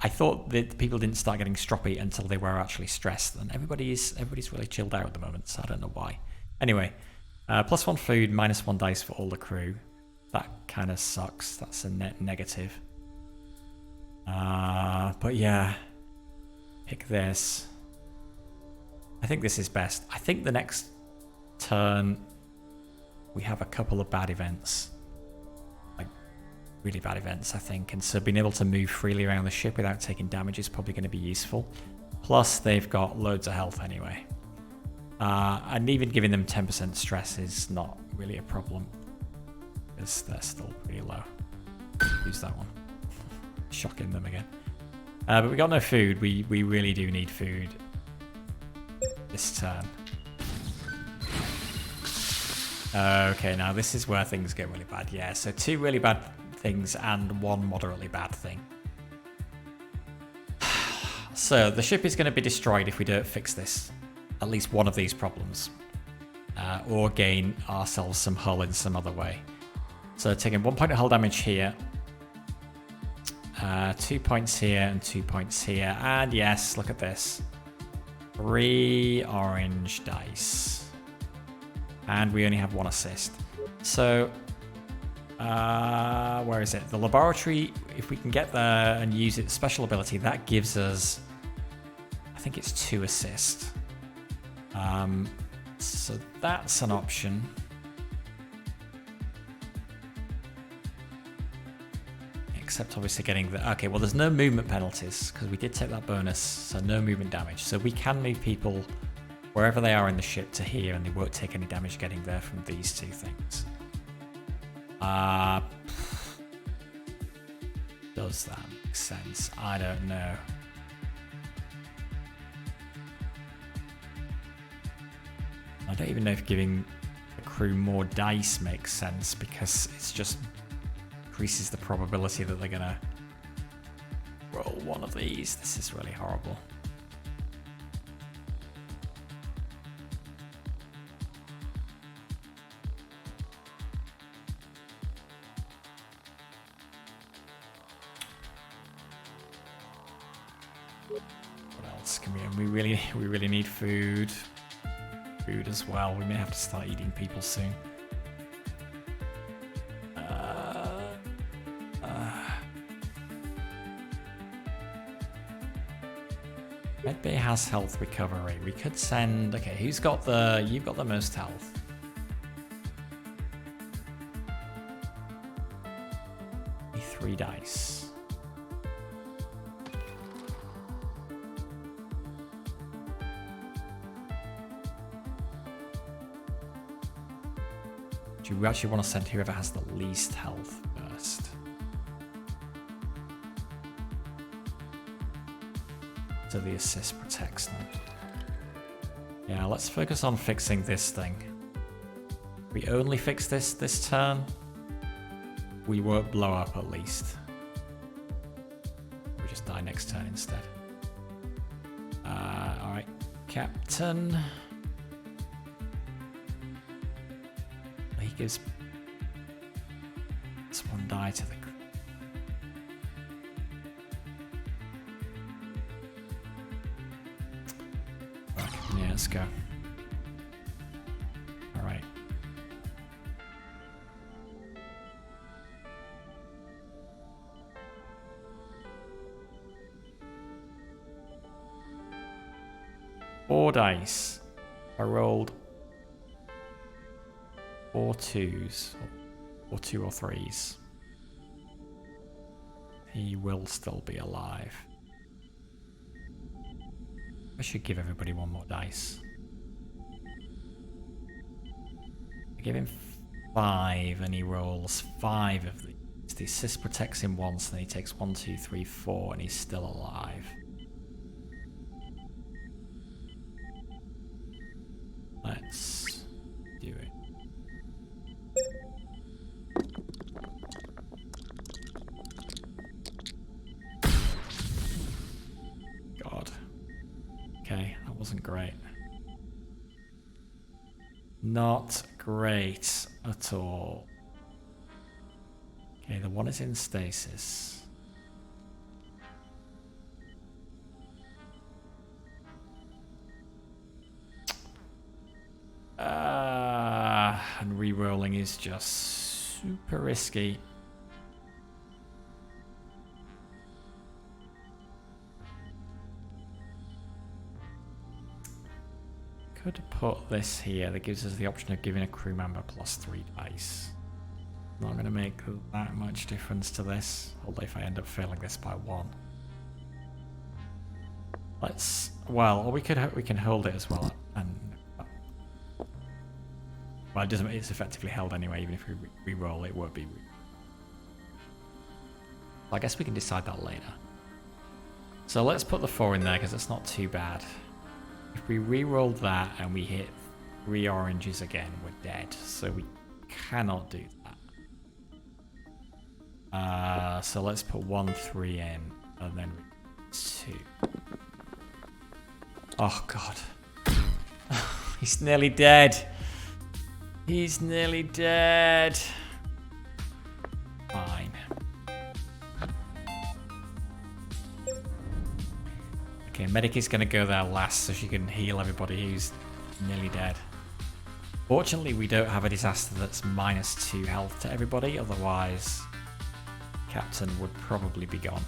thought that people didn't start getting stroppy until they were actually stressed, and everybody's really chilled out at the moment, so I don't know why. Anyway, +1 food, -1 dice for all the crew. That kind of sucks. That's a net negative. But yeah. Pick this. I think this is best. I think the next turn we have a couple of bad events. Like really bad events, I think. And so being able to move freely around the ship without taking damage is probably going to be useful. Plus they've got loads of health anyway. And even giving them 10% stress is not really a problem. Because they're still pretty low. Use that one. Shocking them again. But we got no food. We really do need food this turn. Okay, now this is where things get really bad. Yeah, so 2 really bad things and 1 moderately bad thing. So the ship is going to be destroyed if we don't fix this. At least one of these problems. Or gain ourselves some hull in some other way. So taking 1 point of hull damage here. 2 points here and 2 points here. And yes, look at this. 3 orange dice. And we only have 1 assist. So, where is it? The laboratory, if we can get there and use its special ability, that gives us, I think it's 2 assists. So that's an option. Except obviously getting the... Okay, well there's no movement penalties because we did take that bonus, so no movement damage. So we can move people wherever they are in the ship to here, and they won't take any damage getting there from these two things. Does that make sense? I don't know. I don't even know if giving the crew more dice makes sense, because it's just increases the probability that they're gonna roll one of these. This is really horrible. What else can we really need food. Food as well. We may have to start eating people soon. Medbay has health recovery. We could send. Okay, who's got the? You've got the most health. Three dice. Do we actually want to send whoever has the least health first? So the assist protects them. Yeah, let's focus on fixing this thing. We only fix this turn. We won't blow up at least. We just die next turn instead. Alright, Captain. He gives this one die to the crew. Yeah, let's go. Alright. Four dice. I rolled 4 2s, or 2 or 3s. He will still be alive. I should give everybody one more dice. I give him 5 and he rolls 5 of these. The assist protects him once, and he takes 1, 2, 3, 4, and he's still alive. Let's do it. God. Okay, that wasn't great. Not great at all. Okay, the one is in stasis. And re-rolling is just super risky. Could put this here. That gives us the option of giving a crew member +3 dice. Not going to make that much difference to this, although if I end up failing this by 1. Let's. Well, or we can hold it as well, and well, it doesn't. It's effectively held anyway. Even if we re-roll, it won't be. I guess we can decide that later. So let's put the 4 in there because it's not too bad. If we re-roll that and we hit 3 oranges again, we're dead. So we cannot do that. So let's put 1 3 in, and then 2. Oh god. He's nearly dead. He's nearly dead. Fine. Okay, Medic is going to go there last so she can heal everybody who's nearly dead. Fortunately, we don't have a disaster that's -2 health to everybody, otherwise Captain would probably be gone.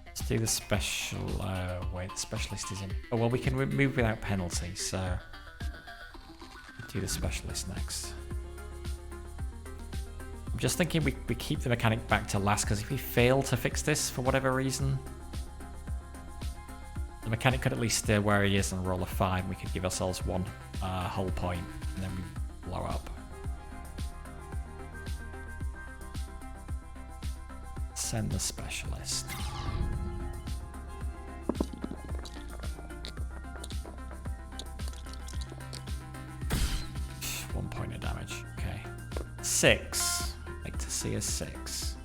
Let's do the special. Wait, the specialist is in. Oh well, we can move without penalty. So do the specialist next. I'm just thinking we keep the mechanic back to last, because if we fail to fix this for whatever reason, the mechanic could at least stay where he is and roll a 5. We could give ourselves 1 hull point, and then we blow up. Send the specialist. 1 point of damage. Okay. 6. I'd like to see a 6.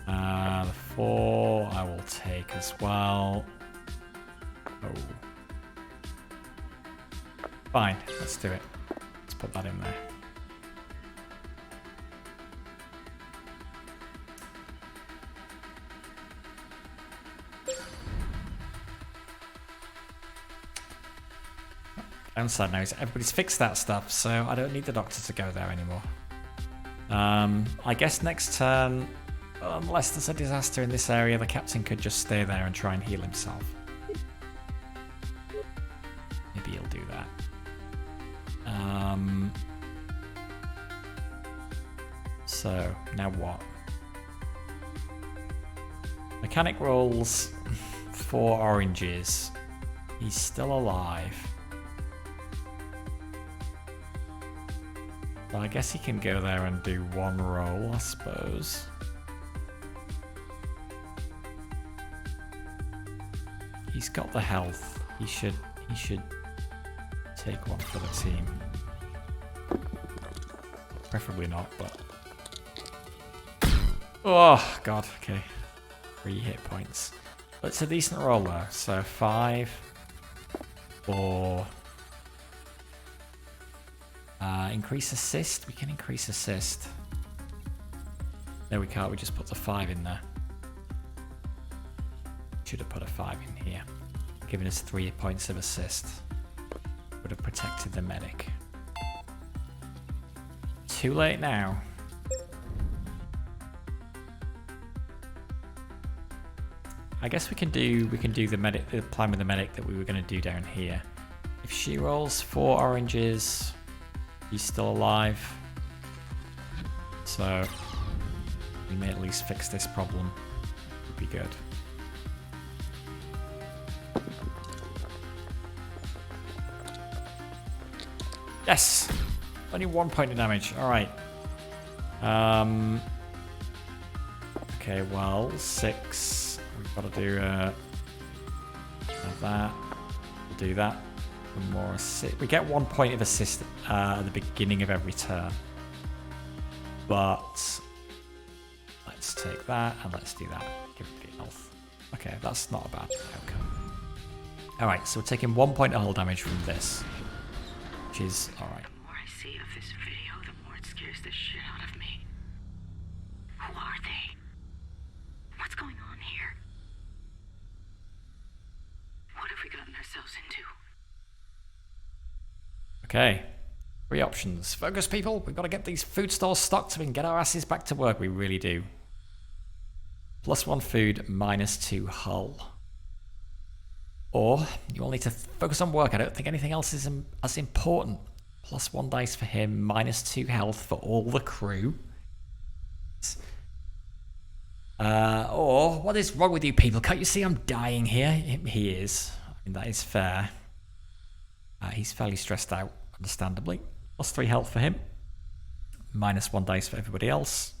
The 4 I will take as well. Oh. Fine. Let's do it. Let's put that in there. Downside now is everybody's fixed that stuff, so I don't need the doctor to go there anymore. I guess next turn, unless there's a disaster in this area, the captain could just stay there and try and heal himself. Maybe he'll do that. So, now what? Mechanic rolls 4 oranges. He's still alive. Well, I guess he can go there and do 1 roll, I suppose. He's got the health. He should take 1 for the team. Preferably not, but... Oh, God, okay. 3 hit points. But it's a decent roll, though. So 5, 4... increase assist. We can increase assist. No, we can't. We just put the 5 in there. Should have put a 5 in here. Giving us 3 points of assist. Would have protected the medic. Too late now. I guess we can do the medic, the plan with the medic that we were going to do down here. If she rolls 4 oranges, he's still alive. So we may at least fix this problem. Would be good. Yes! Only 1 point of damage. Alright. Okay, well, 6. We've got to do that. We'll do that. One more assist. We get 1 point of assist at the beginning of every turn. But let's take that and let's do that. Give it the health. Okay, that's not a bad outcome. Alright, so we're taking 1 point of hull damage from this. Which is alright. The more I see of this video, the more it scares the shit out of me. Who are they? What's going on here? What have we gotten ourselves into? Okay. 3 options. Focus, people. We've got to get these food stores stocked so we can get our asses back to work. We really do. +1 food, -2 hull. Or you will need to focus on work. I don't think anything else is as important. +1 dice for him, -2 health for all the crew. Or what is wrong with you people? Can't you see I'm dying here? He is. I mean, that is fair. He's fairly stressed out, understandably. +3 health for him. -1 dice for everybody else.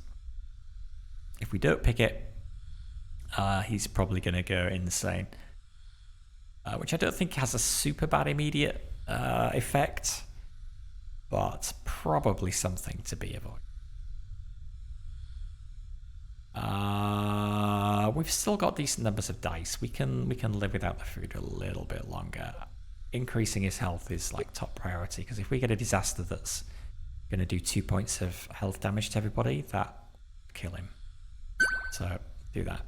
If we don't pick it, he's probably going to go insane. Which I don't think has a super bad immediate effect, but probably something to be avoided. We've still got decent numbers of dice. We can live without the food a little bit longer. Increasing his health is like top priority, because if we get a disaster that's going to do 2 points of health damage to everybody, that will kill him. So do that.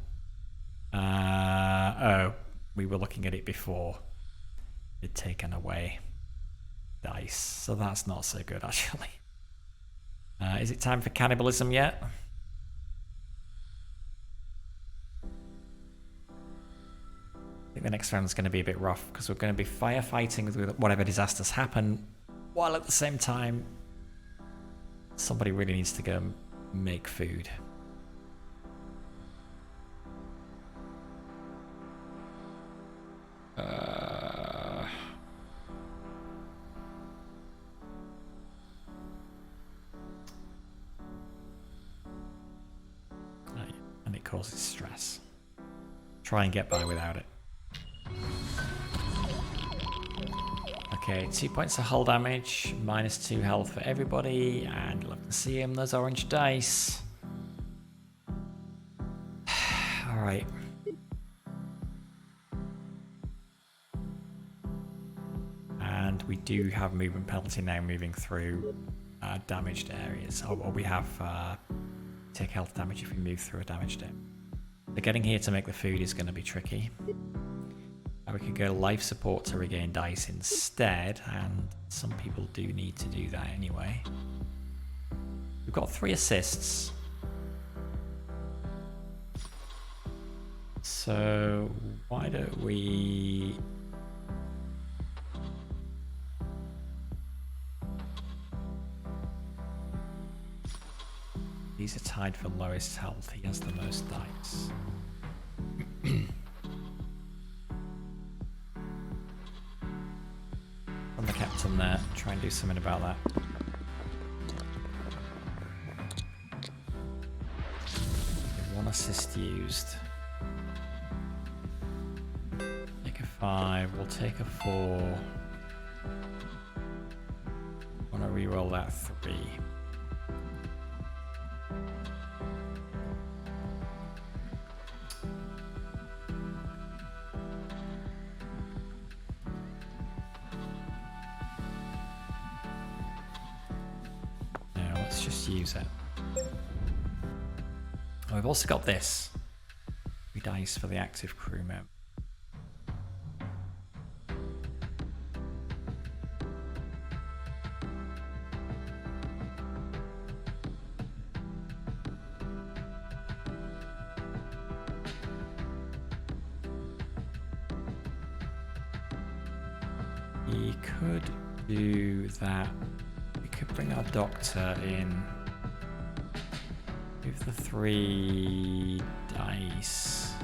Oh. We were looking at it before it'd taken away dice, so that's not so good actually. Is it time for cannibalism yet? I think the next round's going to be a bit rough because we're going to be firefighting with whatever disasters happen, while at the same time, somebody really needs to go and make food. And it causes stress. Try and get by without it. Okay, 2 points of hull damage, -2 health for everybody, and love to see him, those orange dice. Alright. And we do have movement penalty now moving through damaged areas. Or we have take health damage if we move through a damaged area. So getting here to make the food is going to be tricky. We could go life support to regain dice instead, and some people do need to do that anyway. We've got 3 assists. So why don't we... These are tied for lowest health. He has the most dice. I'm the captain there. Try and do something about that. Okay, 1 assist used. Take a 5. We'll take a 4. Want to reroll that 3. Use it. Oh, we've also got this. 3 dice for the active crew member. We could do that. We could bring our doctor in. Move the 3 dice.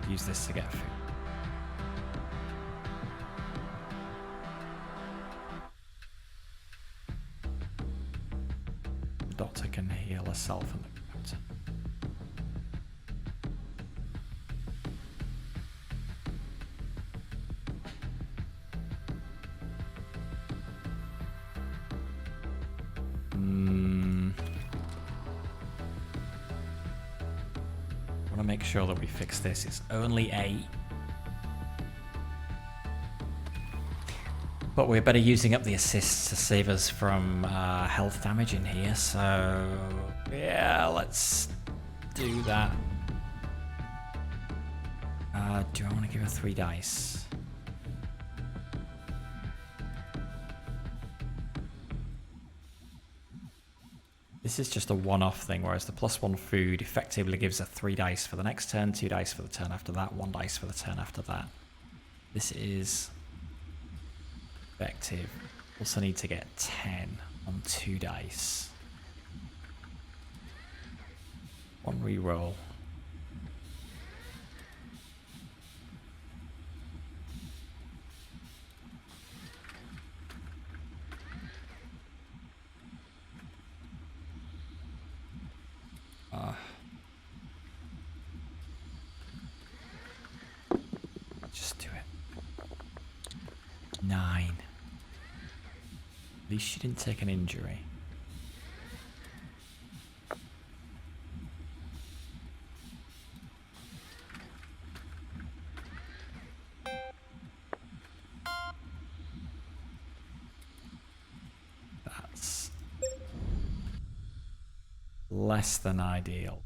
Use this to get food. The doctor can heal herself and the captain. Make sure that we fix this. It's only 8. But we're better using up the assists to save us from health damage in here. So yeah, let's do that. Do I want to give her 3 dice? This is just a one-off thing, whereas the +1 food effectively gives her 3 dice for the next turn, 2 dice for the turn after that, 1 dice for the turn after that. This is effective. Also need to get 10 on 2 dice. 1 reroll. Just do it. 9. At least she didn't take an injury. That's less than ideal.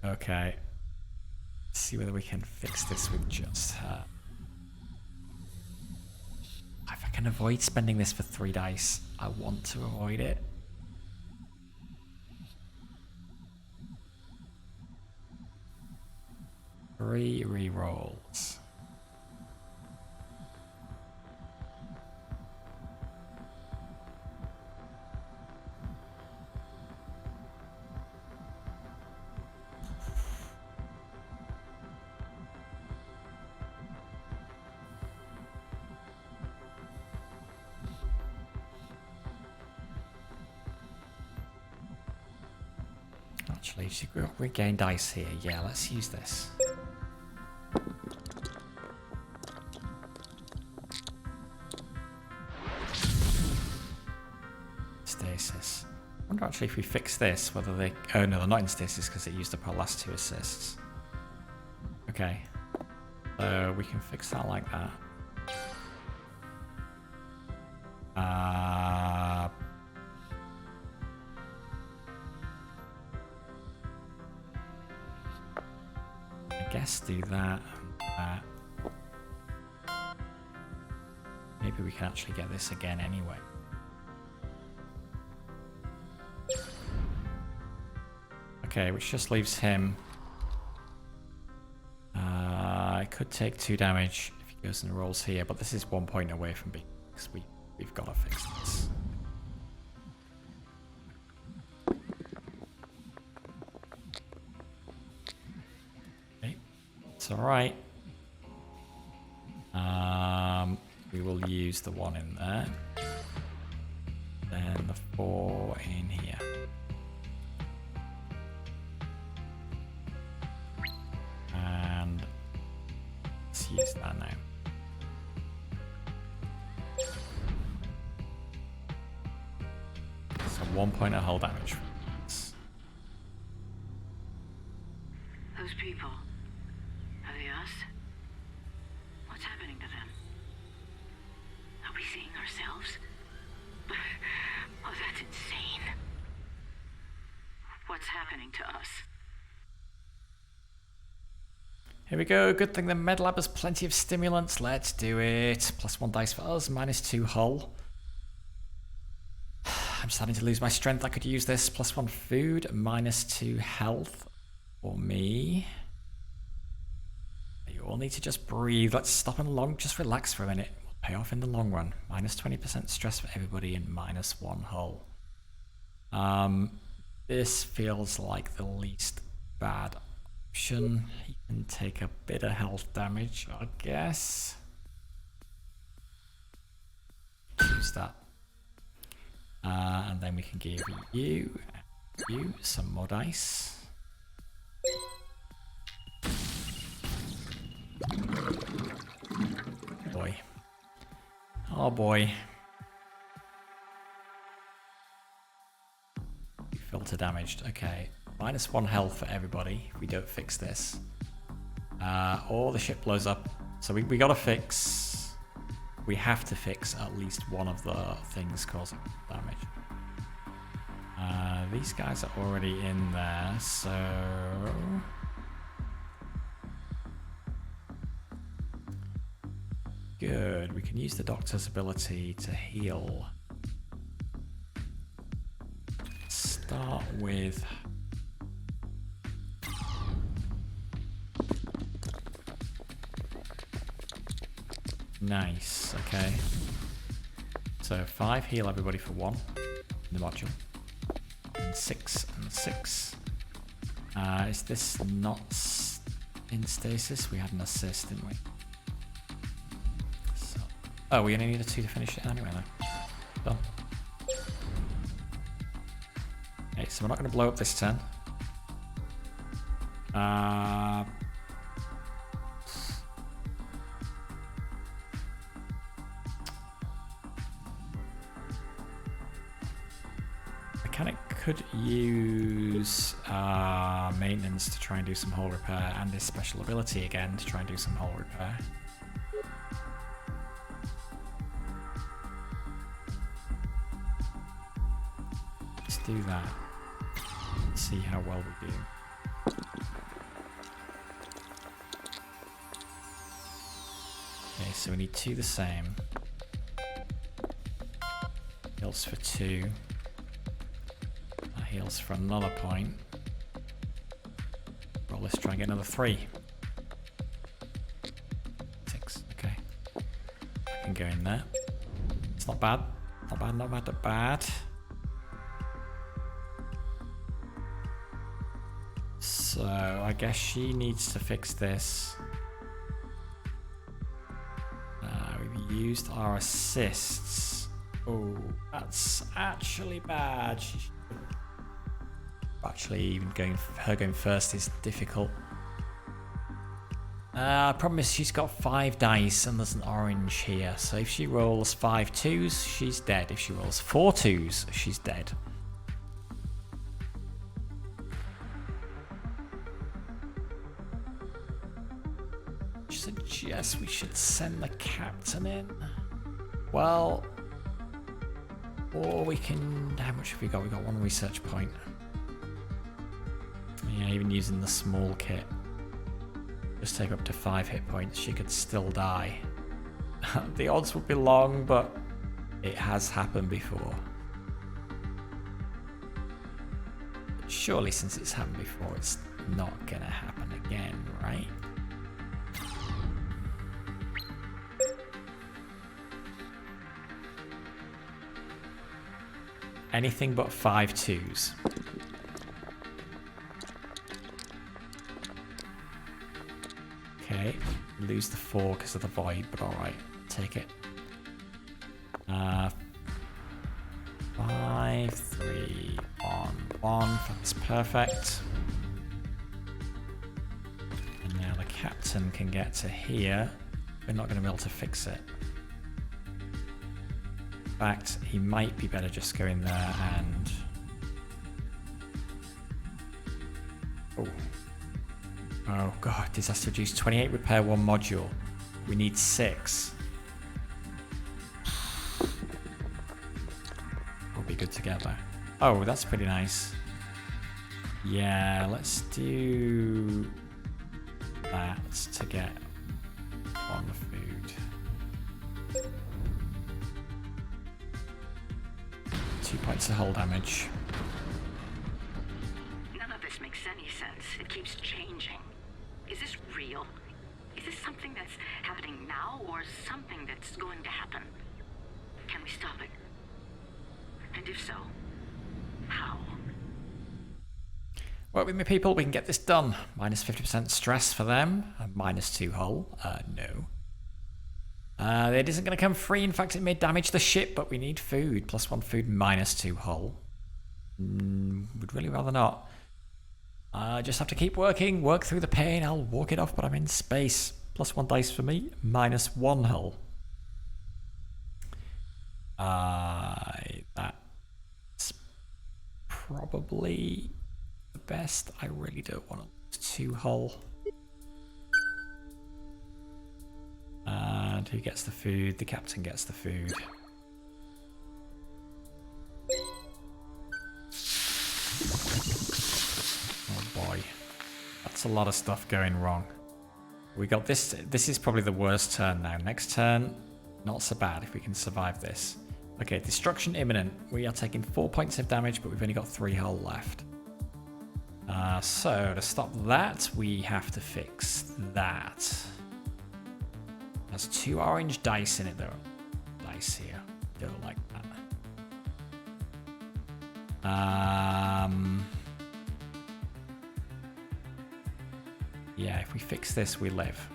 Okay. Let's see whether we can fix this with just her. I can avoid spending this for 3 dice, I want to avoid it. Three rerolls. Actually, should we regain dice here? Yeah, let's use this. Stasis. I wonder actually if we fix this, whether they... Oh no, they're not in stasis because it used up our last 2 assists. Okay. So we can fix that like that. I guess do that and that. Maybe we can actually get this again anyway. Okay, which just leaves him. I could take 2 damage if he goes and rolls here, but this is 1 point away from being fixed. We've got to fix this. Okay, it's all right. We will use the 1 in there, then the 4 in here. Use that now. So 1 point of hull damage. Those people, are they us? What's happening to them? Are we seeing ourselves? Oh, that's insane. What's happening to us? Here we go. Good thing the med lab has plenty of stimulants. Let's do it. +1 dice for us, -2 hull. I'm starting to lose my strength. I could use this. +1 food, -2 health for me. You all need to just breathe. Let's stop and just relax for a minute. We'll pay off in the long run. -20% stress for everybody and -1 hull. This feels like the least bad option. He can take a bit of health damage, I guess. Use that. And then we can give you some more dice. Boy. Oh boy. Filter damaged. Okay. -1 health for everybody if we don't fix this. Or the ship blows up. So we gotta fix. We have to fix at least one of the things causing damage. These guys are already in there, so good. We can use the doctor's ability to heal. Start with nice, okay. So 5 heal everybody for 1 in the module. And 6 and 6. Is this not in stasis? We had an assist, didn't we? So, oh, we only need a 2 to finish it anyway then. Done. Okay, so we're not going to blow up this turn. Mechanic could use maintenance to try and do some hull repair, and his special ability again to try and do some hull repair. Let's do that. Let's see how well we do. Okay, so we need 2 the same. Heals for 2. That heals for another point. Well, let's try and get another 3. 6, okay. I can go in there. It's not bad. Not bad, not bad, not bad. So, I guess she needs to fix this. We've used our assists. Oh, that's actually bad. Actually, even her going first is difficult. Problem is she's got 5 dice and there's an orange here. So if she rolls 5 2s, she's dead. If she rolls 4 2s, she's dead. I suggest we should send the captain in. Well, or we can... How much have we got? We got 1 research point. Yeah, even using the small kit. Just take up to 5 hit points. She could still die. The odds would be long, but it has happened before. But surely since it's happened before, it's not gonna happen again, right? Anything but 5 2s. Okay, lose the 4 because of the void, but alright, take it. 5, 3, 1, 1, that's perfect. And now the captain can get to here. We're not going to be able to fix it. In fact, he might be better just going there and... Oh god, disaster reduced 28, repair 1 module. We need 6. We'll be good together. Oh, that's pretty nice. Yeah, let's do that to get on the food. 2 points of hull damage. None of this makes any sense. It keeps changing. Is this real? Is this something that's happening now or something that's going to happen? Can we stop it? And if so, how? Work with me, people. We can get this done. Minus 50% stress for them. Minus 2 hull. No. It isn't going to come free. In fact, it may damage the ship, but we need food. Plus 1 food, minus 2 hull. Would really rather not. I just have to keep working, work through the pain. I'll walk it off, but I'm in space. Plus 1 dice for me, minus 1 hull. That's probably the best. I really don't want to lose 2 hull. And who gets the food? The captain gets the food. Oh boy, that's a lot of stuff going wrong. We got this. This is probably the worst turn now. Next turn, not so bad if we can survive this. Okay, destruction imminent. We are taking 4 points of damage, but we've only got 3 hull left. So to stop that, we have to fix that. There's 2 orange dice in it though. Dice here. Don't like that. Yeah, if we fix this, we live.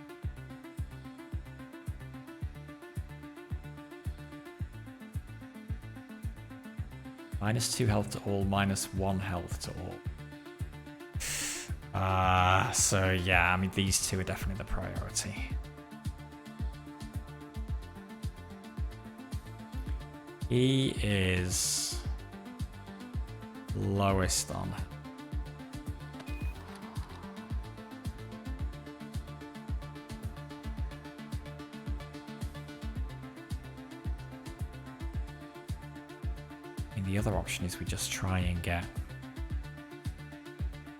Minus 2 health to all, minus 1 health to all. So yeah, I mean, these 2 are definitely the priority. He is lowest on. And the other option is we just try and get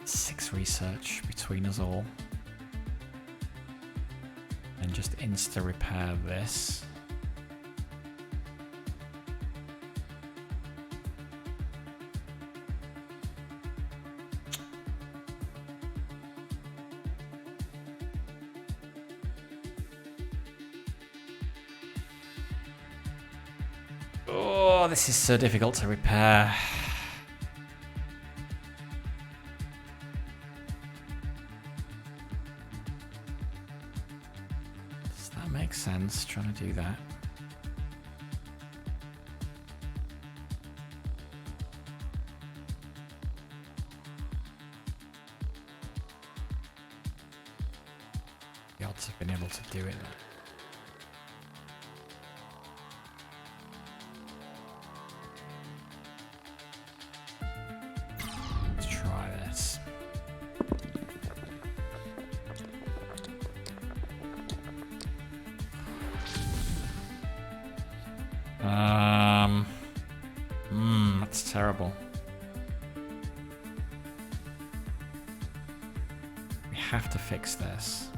6 research between us all. And just insta repair this. Oh, this is so difficult to repair. Does that make sense, trying to do that? The odds have been able to do it. Let's try this. That's terrible. We have to fix this.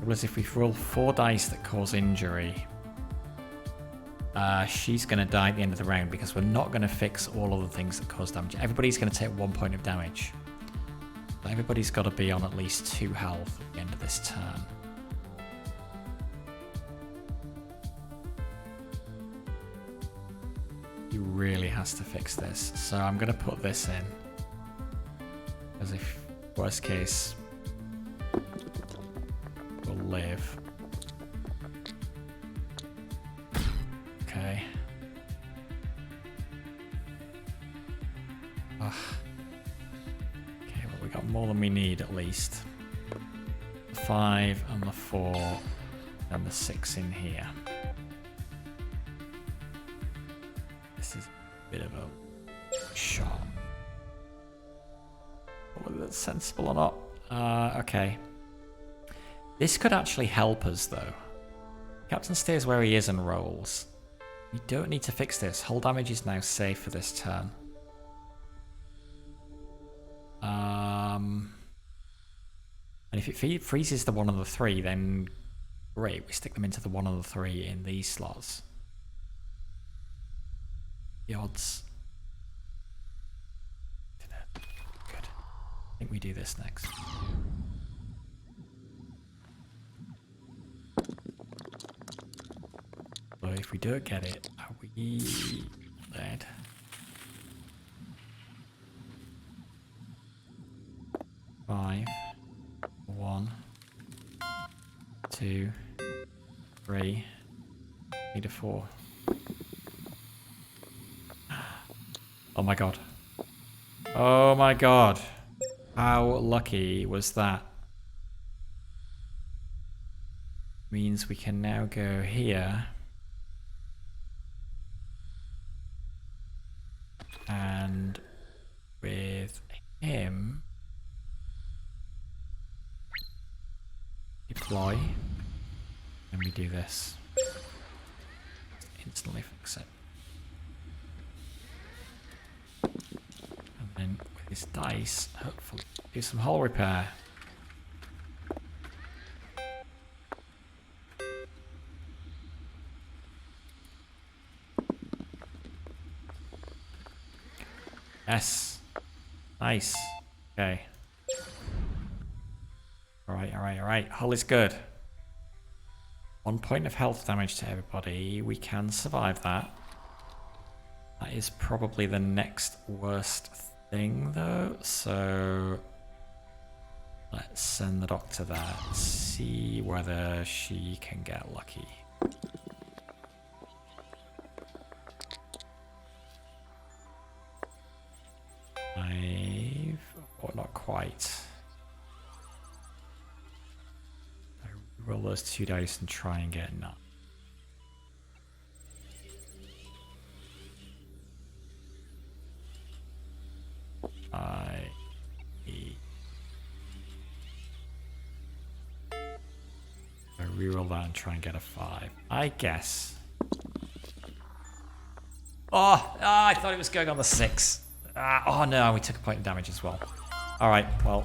Whereas if we roll 4 dice that cause injury, she's going to die at the end of the round because we're not going to fix all of the things that cause damage. Everybody's going to take 1 point of damage. But everybody's got to be on at least 2 health at the end of this turn. He really has to fix this. So I'm going to put this in. As if, worst case, we'll live. Okay. Ugh. Okay, well, we got more than we need at least. The 5 and the 4 and the 6 in here. This is a bit of a shot. Whether that's sensible or not. Okay. This could actually help us though. Captain stays where he is and rolls. We don't need to fix this. Hull damage is now safe for this turn. And if it freezes the 1 and the 3, then great. We stick them into the 1 and the 3 in these slots. The odds. Good. I think we do this next. So if we don't get it, are we dead? Five, 1, 2, 3, need a 4. Oh my god. Oh my god. How lucky was that? Means we can now go here. And with him, deploy, and we do this. Instantly fix it. And then with his dice, hopefully do some hull repair. Yes. Nice. Okay. Alright. Hull is good. 1 point of health damage to everybody. We can survive that. That is probably the next worst thing though. So let's send the doctor there. See whether she can get lucky. Or not quite. I roll those 2 dice and try and get none. I reroll that and try and get a 5. I guess. Oh, I thought it was going on the 6. Oh no, we took a point of damage as well. Alright, well.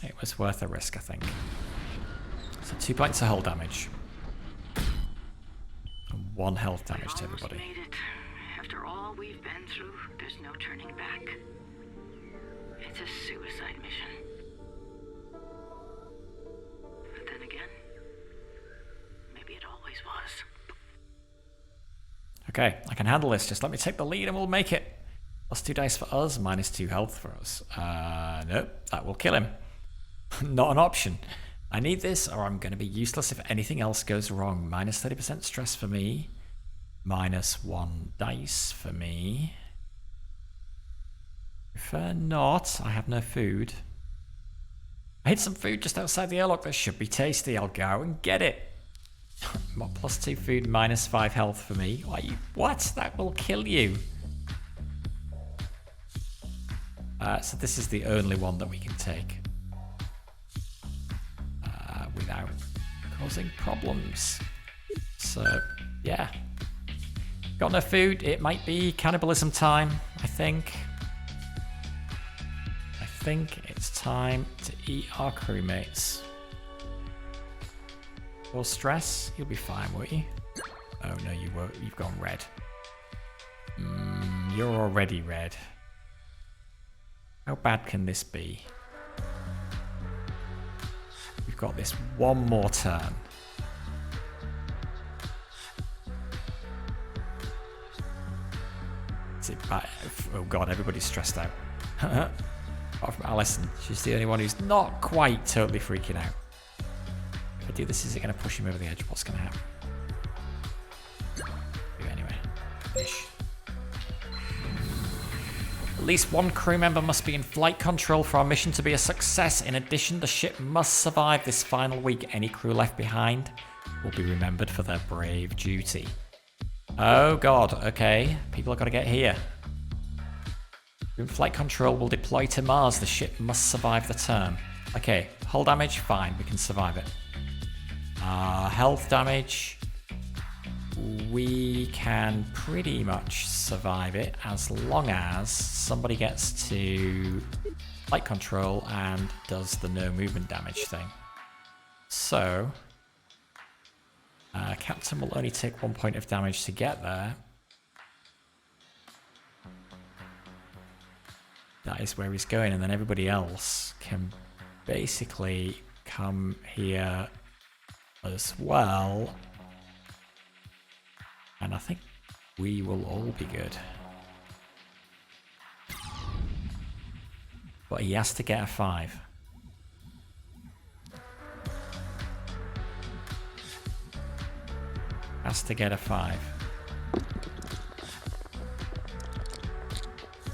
It was worth a risk, I think. So 2 points of hull damage. And 1 health damage to everybody. Made it. After all we've been through, there's no turning back. It's a suicide mission. Okay, I can handle this. Just let me take the lead and we'll make it. +2 dice for us, -2 health for us. Nope, that will kill him. Not an option. I need this or I'm going to be useless if anything else goes wrong. -30% stress for me. -1 dice for me. Prefer not. I have no food. I hid some food just outside the airlock that should be tasty. I'll go and get it. +2 food, -5 health for me. What? That will kill you. So this is the only one that we can take. Without causing problems. So, yeah. Got no food. It might be cannibalism time, I think. I think it's time to eat our crewmates. Or stress? You'll be fine, won't you? Oh no, you won't. You've gone red. You're already red. How bad can this be? We've got this one more turn. Is it bad? Oh god, everybody's stressed out. Apart from Alison, she's the only one who's not quite totally freaking out. If I do this, is it going to push him over the edge? What's going to happen? Anyway, ish. At least one crew member must be in flight control for our mission to be a success. In addition, the ship must survive this final week. Any crew left behind will be remembered for their brave duty. Oh god, okay. People have got to get here. Flight control will deploy to Mars. The ship must survive the turn. Okay, hull damage, fine, we can survive it. Health damage, we can pretty much survive it as long as somebody gets to flight control and does the no movement damage thing. So, Captain will only take 1 point of damage to get there. That is where he's going, and then everybody else can basically come here as well. And I think we will all be good. But he has to get a 5. Has to get a 5.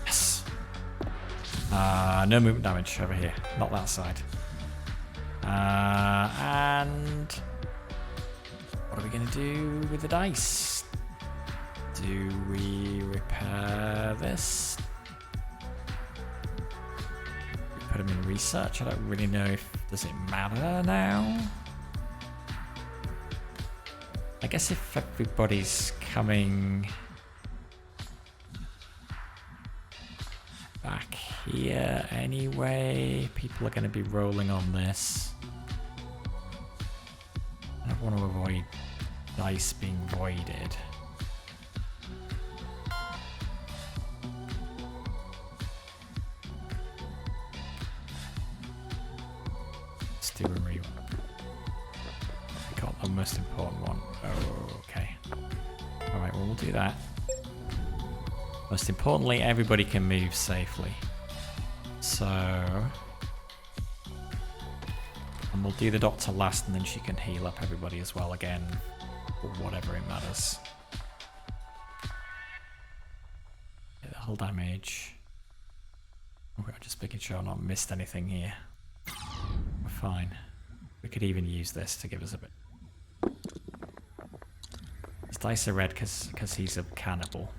Yes! No movement damage over here. Not that side. And what are we going to do with the dice? Do we repair this? We put them in research. I don't really know if does it matter now. I guess if everybody's coming back here anyway, people are going to be rolling on this. I want to avoid dice being voided. Let's do a reroll. We got the most important one. Oh, okay. Alright, well, we'll do that. Most importantly, everybody can move safely. So... and we'll do the doctor last, and then she can heal up everybody as well again, or whatever it matters. Yeah, the hull damage. Okay, I'm just making sure I've not missed anything here. We're fine. We could even use this to give us a bit. His dice are red because he's a cannibal,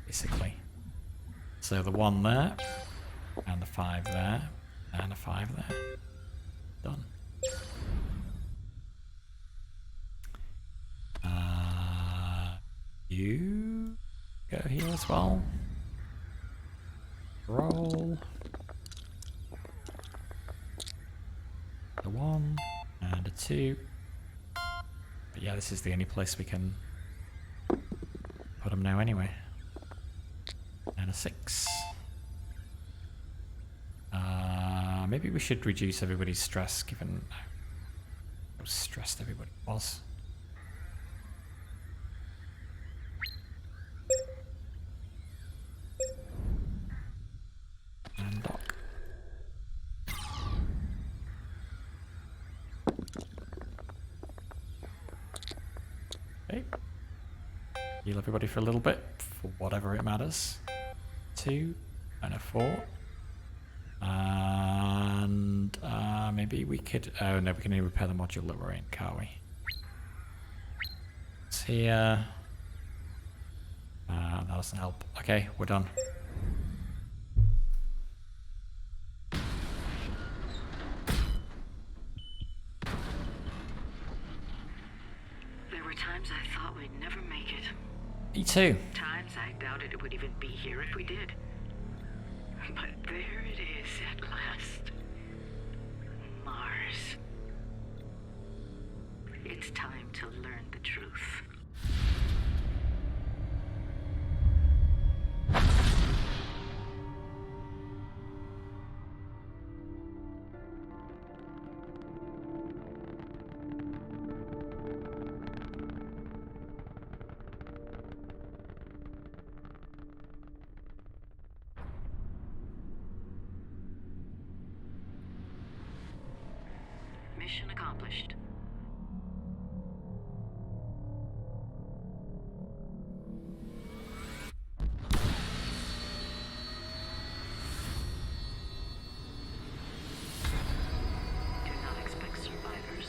basically. So the 1 there, and a 5 there, and a 5 there. Done. You go here as well. Roll. A 1 and a 2. But yeah, this is the only place we can put them now anyway. And a 6. Maybe we should reduce everybody's stress given how stressed everybody was. heal everybody for a little bit, for whatever it matters. 2 and a 4. And maybe we could... Oh no, we can only repair the module that we're in, can't we? It's here. That doesn't help. Okay, we're done. There were times I thought we'd never make it. Me too. Times I doubted it would even be here if we did. But there it is at last. Mars. It's time to learn the truth. Mission accomplished. Do not expect survivors.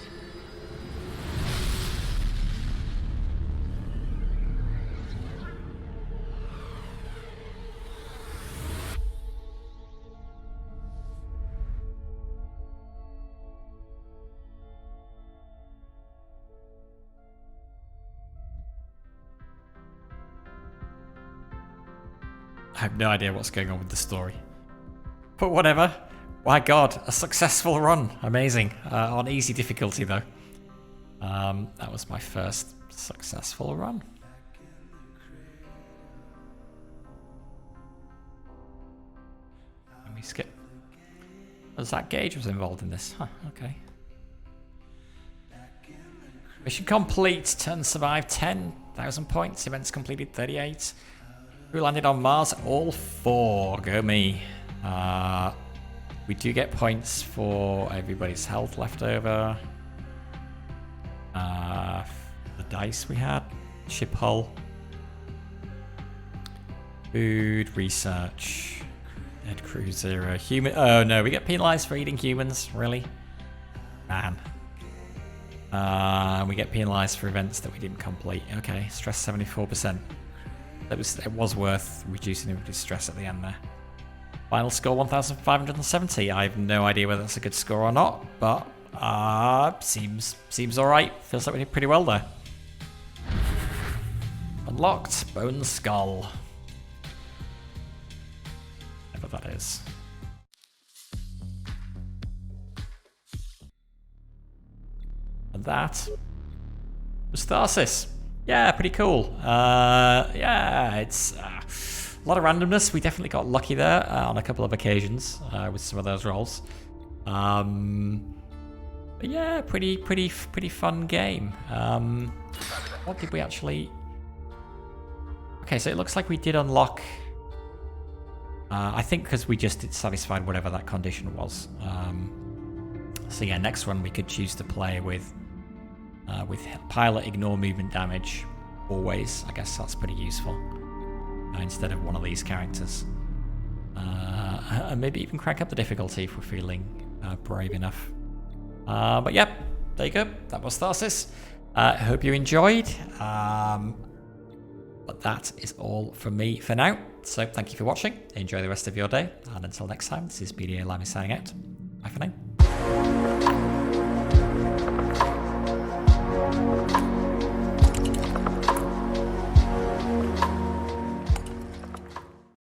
I have no idea what's going on with the story. But whatever. My god, a successful run. Amazing. On easy difficulty though. That was my first successful run. Let me skip. Was that Gage was involved in this? Huh, okay. Mission complete. Turn survived 10,000 points. Events completed 38. Who landed on Mars? All 4. Go me. We do get points for everybody's health left over. The dice we had. Ship hull. Food, research. Dead crew 0. Human. Oh no, we get penalized for eating humans. Really? Man. We get penalized for events that we didn't complete. Okay, stress 74%. It was worth reducing everybody's stress at the end there. Final score 1,570. I have no idea whether that's a good score or not, but seems alright. Feels like we did pretty well there. Unlocked Bone Skull. Whatever that is. And that was Tharsis. Yeah, pretty cool. Yeah, it's a lot of randomness. We definitely got lucky there on a couple of occasions with some of those rolls. But yeah, pretty fun game. What did we actually? Okay, so it looks like we did unlock. I think because we just satisfied whatever that condition was. So yeah, next one we could choose to play with pilot ignore movement damage always. I guess that's pretty useful instead of one of these characters. And maybe even crank up the difficulty if we're feeling brave enough. But yeah, there you go. That was Tharsis. I hope you enjoyed. But that is all from me for now. So thank you for watching. Enjoy the rest of your day. And until next time, this is BDA Limey signing out. Bye for now.